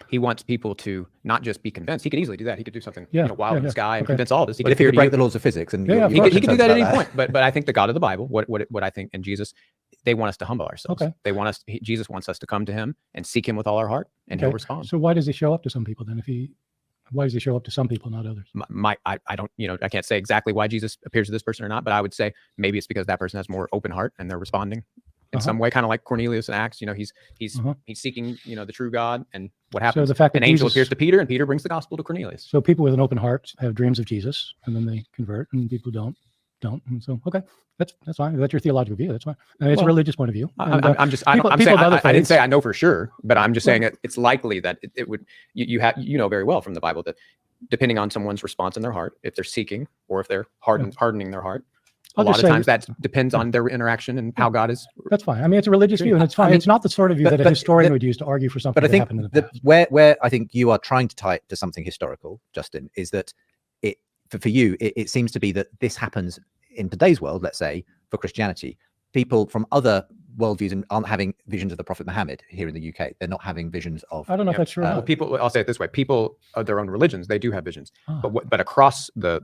people to not just be convinced. He could easily do that. He could do something wild in the sky and convince all of us. But if he could break the laws of physics, and he could do that at any point. But I think the God of the Bible, what I think in Jesus, they want us to humble ourselves. Okay. They want us. Jesus wants us to come to him and seek him with all our heart, and he'll respond. So why does he show up to some people then? Why does he show up to some people, not others? I don't, I can't say exactly why Jesus appears to this person or not, but I would say maybe it's because that person has more open heart and they're responding in some way, kind of like Cornelius in Acts. He's seeking, the true God, and what happens? So the fact that an angel appears to Peter, and Peter brings the gospel to Cornelius. So people with an open heart have dreams of Jesus, and then they convert, and people don't. And so, okay, that's fine. That's your theological view. That's fine. And it's a religious point of view. And, I'm saying I didn't say I know for sure, but I'm just saying that it's likely that it would. You have very well from the Bible that depending on someone's response in their heart, if they're seeking or if they're hardening their heart, a lot of times that depends on their interaction and how God is. That's fine. I mean, it's a religious view, and it's fine. It's not the sort of view that a historian would use to argue for something that happened in the past. Where I think you are trying to tie it to something historical, Justin, is that for you, it seems to be that this happens in today's world, let's say, for Christianity. People from other worldviews aren't having visions of the Prophet Muhammad here in the UK. They're not having visions of. I don't know if that's true. People, I'll say it this way: people of their own religions, they do have visions, but across the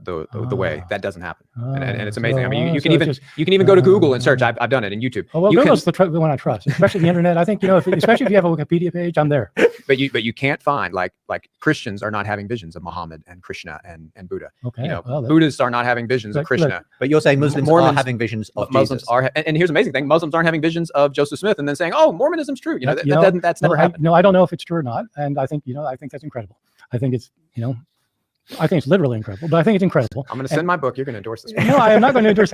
way, that doesn't happen. And it's amazing. I mean, you can even go to Google and search. I've done it in YouTube. Oh, well, Google's the one I trust, especially the internet. I think especially if you have a Wikipedia page, I'm there. But you can't find like Christians are not having visions of Muhammad and Krishna and Buddha. Okay. Buddhists are not having visions of Krishna. But you're saying Muslims are having visions of Muslims Jesus. And here's the amazing thing: Muslims aren't having visions of Joseph Smith and then saying, "Oh, Mormonism's true." That's never happened. I don't know if it's true or not, and I think that's incredible. I think it's I think it's literally incredible, but I think it's incredible. I'm going to send my book. You're going to endorse this. No, I am not going to endorse.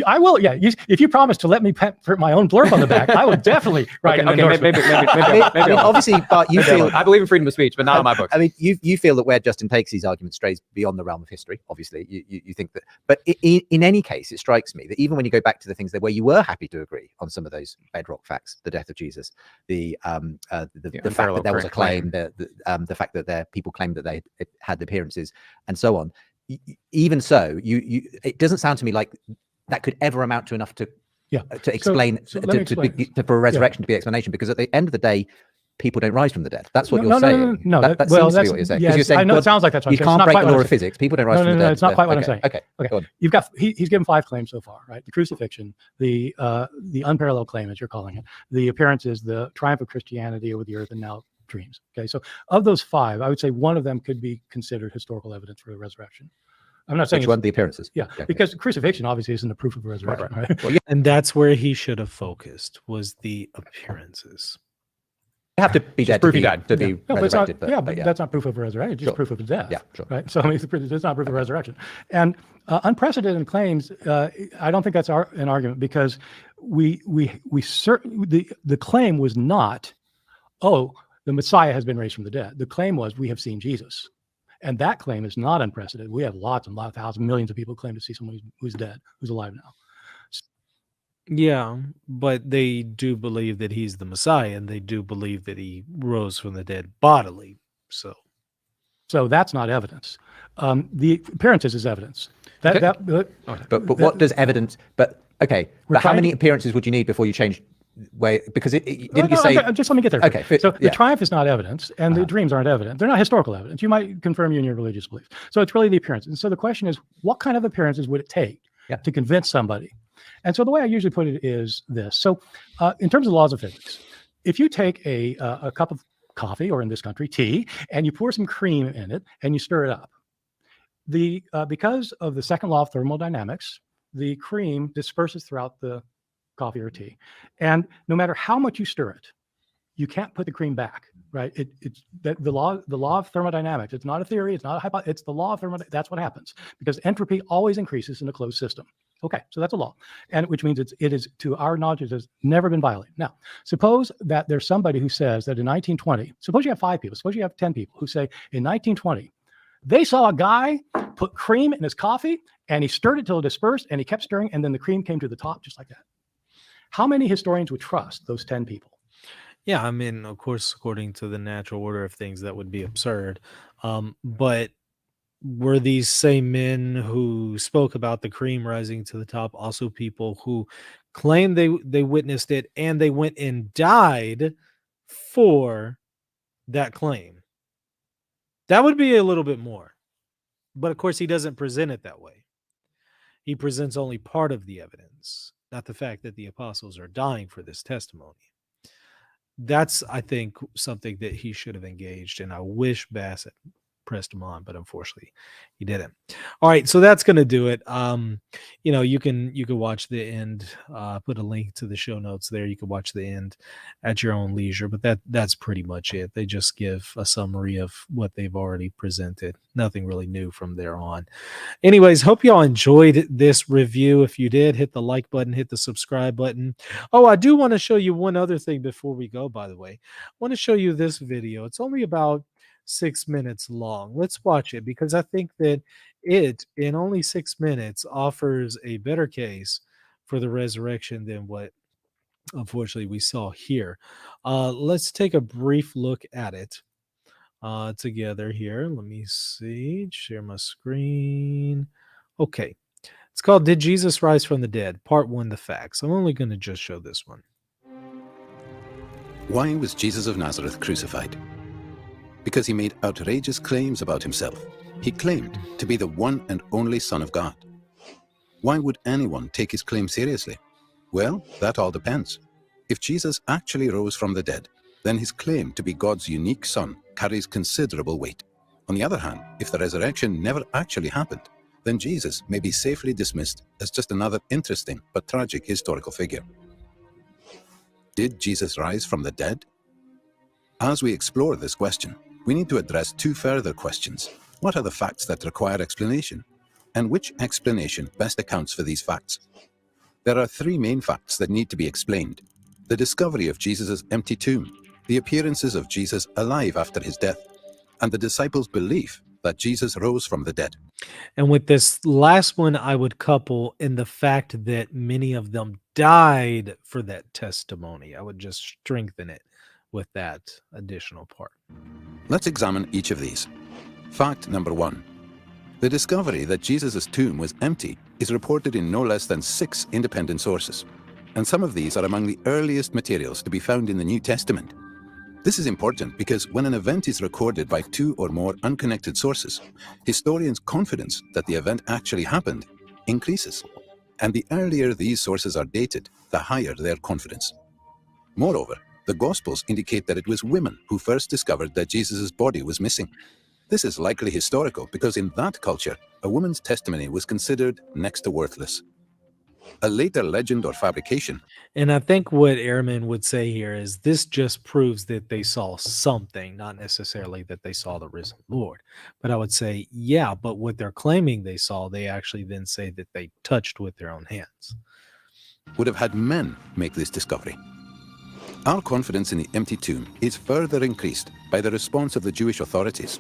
I will. Yeah, if you promise to let me put my own blurb on the back, I will definitely write an endorsement. Maybe obviously, Bart, you feel I believe in freedom of speech, but not on my book. I mean, you feel that where Justin takes these arguments strays beyond the realm of history. Obviously, you think that. But in any case, it strikes me that even when you go back to the things where you were happy to agree on some of those bedrock facts, the death of Jesus, the fact that there was a claim, the fact that people claimed that they had the appearances, and so on. Even so, it doesn't sound to me like that could ever amount to enough to explain for a resurrection to be explanation, because at the end of the day, people don't rise from the dead. That's what you're saying. No, that seems to be what you're saying. Because you're saying, I know it sounds like that's what you can't break the law of physics. People don't rise from the dead. No, it's not quite what I'm saying. Okay. You've got he's given 5 claims so far, right? The crucifixion, the unparalleled claim, as you're calling it, the appearances, the triumph of Christianity over the earth, and now dreams. Okay, so of those 5, I would say one of them could be considered historical evidence for the resurrection. I'm not saying which one, the appearances. Yeah, because crucifixion obviously isn't a proof of a resurrection, right? Well, and that's where he should have focused, was the appearances. You have to be dead to be resurrected. But that's not proof of a resurrection. It's just proof of death. Yeah, sure. Right. So I mean, it's not proof of resurrection. And unprecedented claims, I don't think that's an argument, because we certainly the claim was not, the Messiah has been raised from the dead. The claim was, we have seen Jesus. And that claim is not unprecedented. We have lots and lots, thousands, millions of people claim to see someone who's dead, who's alive now. Yeah, but they do believe that he's the Messiah, and they do believe that he rose from the dead bodily. So that's not evidence. The appearances is evidence. But what does evidence? But okay, but how many appearances would you need before you change? Because you say? Just let me get there. Okay. So the triumph is not evidence, and the dreams aren't evidence. They're not historical evidence. You might confirm you in your religious beliefs. So it's really the appearances. And so the question is, what kind of appearances would it take to convince somebody? And so the way I usually put it is this. So in terms of laws of physics, if you take a cup of coffee, or in this country, tea, and you pour some cream in it and you stir it up, because of the second law of thermodynamics, the cream disperses throughout the coffee or tea. And no matter how much you stir it, you can't put the cream back, right? It's that the law of thermodynamics. It's not a theory. It's not a hypothesis. It's the law of thermodynamics. That's what happens because entropy always increases in a closed system. Okay, so that's a law, and which means it is, to our knowledge, it has never been violated. Now, suppose that there's somebody who says that in 1920, suppose you have 5 people, suppose you have 10 people who say in 1920, they saw a guy put cream in his coffee and he stirred it till it dispersed and he kept stirring and then the cream came to the top just like that. How many historians would trust those 10 people? Yeah, I mean, of course, according to the natural order of things, that would be absurd. But were these same men who spoke about the cream rising to the top also people who claimed they witnessed it and they went and died for that claim? That would be a little bit more. But of course, he doesn't present it that way. He presents only part of the evidence, not the fact that the apostles are dying for this testimony. That's, I think, something that he should have engaged, and I wish Bass had pressed him on, but unfortunately he didn't. All right, so that's going to do it. You can watch the end, put a link to the show notes there. You can watch the end at your own leisure, but that's pretty much it. They just give a summary of what they've already presented. Nothing really new from there on. Anyways, hope y'all enjoyed this review. If you did, hit the like button, hit the subscribe button. Oh, I do want to show you one other thing before we go, by the way. I want to show you this video. It's only about 6 minutes long. Let's watch it because I think that it, in only 6 minutes, offers a better case for the resurrection than what, unfortunately, we saw here. Let's take a brief look at it together here. Let me see. Share my screen. Okay. It's called Did Jesus Rise from the Dead? Part 1, The Facts. I'm only going to just show this one. Why was Jesus of Nazareth crucified? Because he made outrageous claims about himself. He claimed to be the one and only Son of God. Why would anyone take his claim seriously? Well, that all depends. If Jesus actually rose from the dead, then his claim to be God's unique Son carries considerable weight. On the other hand, if the resurrection never actually happened, then Jesus may be safely dismissed as just another interesting but tragic historical figure. Did Jesus rise from the dead? As we explore this question, we need to address 2 further questions. What are the facts that require explanation? And which explanation best accounts for these facts? There are 3 main facts that need to be explained. The discovery of Jesus' empty tomb, the appearances of Jesus alive after his death, and the disciples' belief that Jesus rose from the dead. And with this last one, I would couple in the fact that many of them died for that testimony. I would just strengthen it with that additional part. Let's examine each of these. Fact number 1. The discovery that Jesus' tomb was empty is reported in no less than 6 independent sources, and some of these are among the earliest materials to be found in the New Testament. This is important because when an event is recorded by 2 or more unconnected sources, historians' confidence that the event actually happened increases, and the earlier these sources are dated, the higher their confidence. Moreover, the Gospels indicate that it was women who first discovered that Jesus' body was missing. This is likely historical because in that culture, a woman's testimony was considered next to worthless. A later legend or fabrication. And I think what Ehrman would say here is this just proves that they saw something, not necessarily that they saw the risen Lord. But I would say, yeah, but what they're claiming they saw, they actually then say that they touched with their own hands. Would have had men make this discovery. Our confidence in the empty tomb is further increased by the response of the Jewish authorities.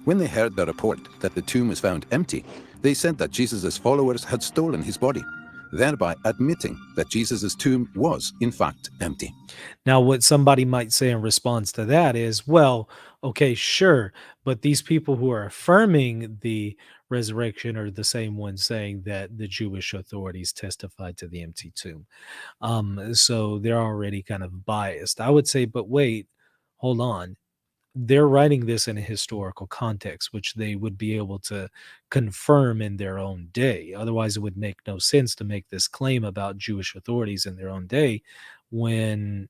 When they heard the report that the tomb was found empty, they said that Jesus' followers had stolen his body, thereby admitting that Jesus' tomb was, in fact, empty. Now, what somebody might say in response to that is, well, okay, sure, but these people who are affirming the resurrection are the same ones saying that the Jewish authorities testified to the empty tomb. So they're already kind of biased. I would say, but wait, hold on. They're writing this in a historical context, which they would be able to confirm in their own day. Otherwise, it would make no sense to make this claim about Jewish authorities in their own day when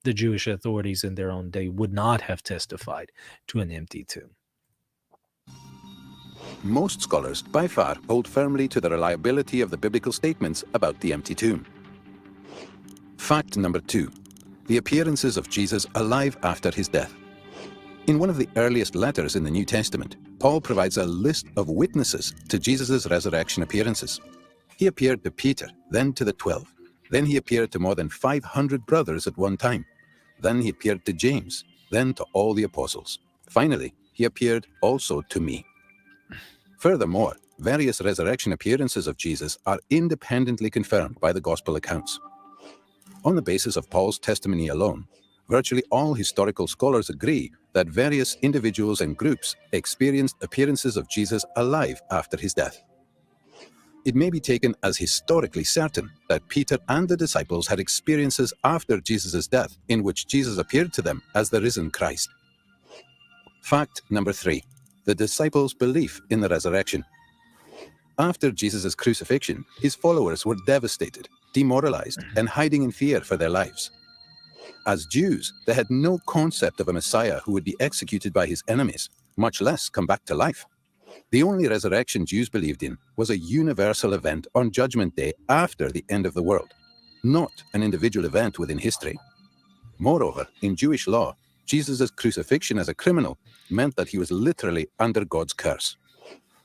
the Jewish authorities in their own day would not have testified to an empty tomb. most scholars by far hold firmly to the reliability of the biblical statements about the empty tomb. Fact number 2. The appearances of Jesus alive after his death. In one of the earliest letters in the New Testament, Paul provides a list of witnesses to Jesus' resurrection appearances. He appeared to Peter, then to the 12. Then he appeared to more than 500 brothers at one time. Then he appeared to James, then to all the apostles. Finally, he appeared also to me. Furthermore, various resurrection appearances of Jesus are independently confirmed by the gospel accounts. On the basis of Paul's testimony alone, virtually all historical scholars agree that various individuals and groups experienced appearances of Jesus alive after his death. It may be taken as historically certain that Peter and the disciples had experiences after Jesus' death in which Jesus appeared to them as the risen Christ. Fact number 3. The disciples' belief in the resurrection. After Jesus' crucifixion, his followers were devastated, demoralized, and hiding in fear for their lives. As Jews, they had no concept of a Messiah who would be executed by his enemies, much less come back to life. The only resurrection Jews believed in was a universal event on Judgment Day after the end of the world, not an individual event within history. Moreover, in Jewish law, Jesus' crucifixion as a criminal meant that he was literally under God's curse.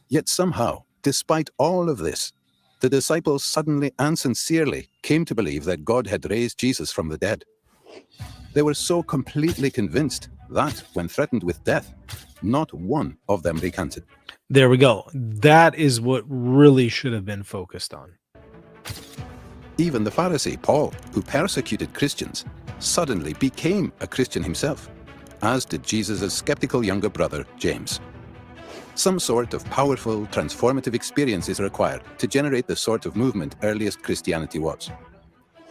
Yet somehow, despite all of this, the disciples suddenly and sincerely came to believe that God had raised Jesus from the dead. They were so completely convinced that, when threatened with death, not one of them recanted. There we go. That is what really should have been focused on. Even the Pharisee Paul, who persecuted Christians, suddenly became a Christian himself, as did Jesus' skeptical younger brother, James. Some sort of powerful, transformative experience is required to generate the sort of movement earliest Christianity was.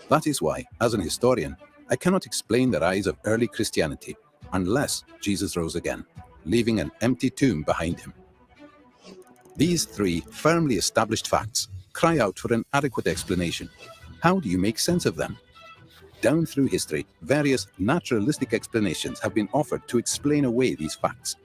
That is why, as an historian, I cannot explain the rise of early Christianity unless Jesus rose again, leaving an empty tomb behind him. These 3 firmly established facts cry out for an adequate explanation. How do you make sense of them? Down through history, various naturalistic explanations have been offered to explain away these facts.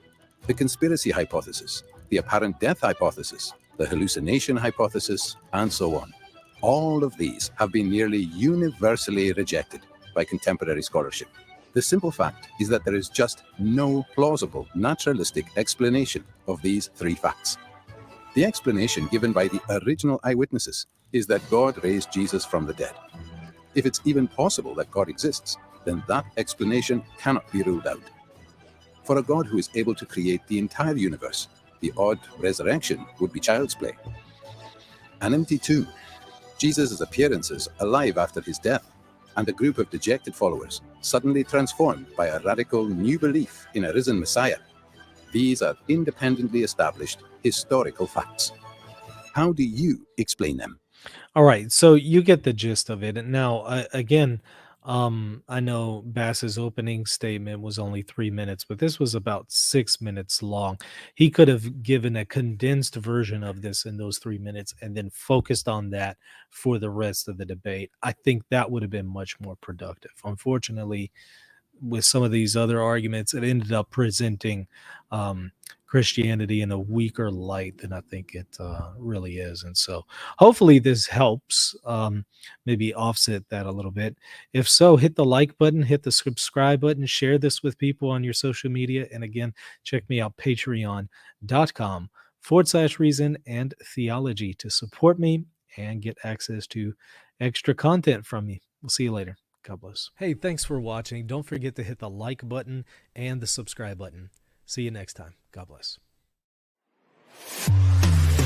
The conspiracy hypothesis, the apparent death hypothesis, the hallucination hypothesis, and so on. All of these have been nearly universally rejected by contemporary scholarship. The simple fact is that there is just no plausible naturalistic explanation of these 3 facts. The explanation given by the original eyewitnesses is that God raised Jesus from the dead. If it's even possible that God exists, then that explanation cannot be ruled out. For a God who is able to create the entire universe, the odd resurrection would be child's play. An empty tomb, Jesus' appearances alive after his death, and a group of dejected followers suddenly transformed by a radical new belief in a risen Messiah. These are independently established historical facts. How do you explain them? All right, so you get the gist of it. And now, again, I know Bass's opening statement was only 3 minutes, but this was about 6 minutes long. He could have given a condensed version of this in those 3 minutes and then focused on that for the rest of the debate. I think that would have been much more productive. Unfortunately, with some of these other arguments, it ended up presenting Christianity in a weaker light than I think it really is. And so hopefully this helps maybe offset that a little bit. If so, hit the like button, hit the subscribe button, share this with people on your social media. And again, check me out, patreon.com/reason and theology to support me and get access to extra content from me. We'll see you later. God bless. Hey, thanks for watching. Don't forget to hit the like button and the subscribe button. See you next time. God bless.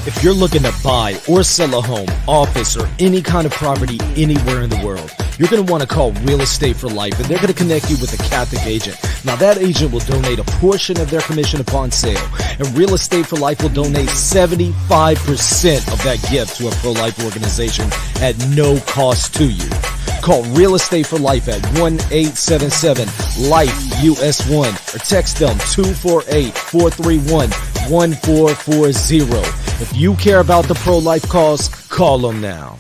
If you're looking to buy or sell a home, office, or any kind of property anywhere in the world, you're going to want to call Real Estate for Life, and they're going to connect you with a Catholic agent. Now, that agent will donate a portion of their commission upon sale, and Real Estate for Life will donate 75% of that gift to a pro-life organization at no cost to you. Call Real Estate for Life at 1-877-LIFE-US1 or text them 248-431-1440. If you care about the pro-life cause, call them now.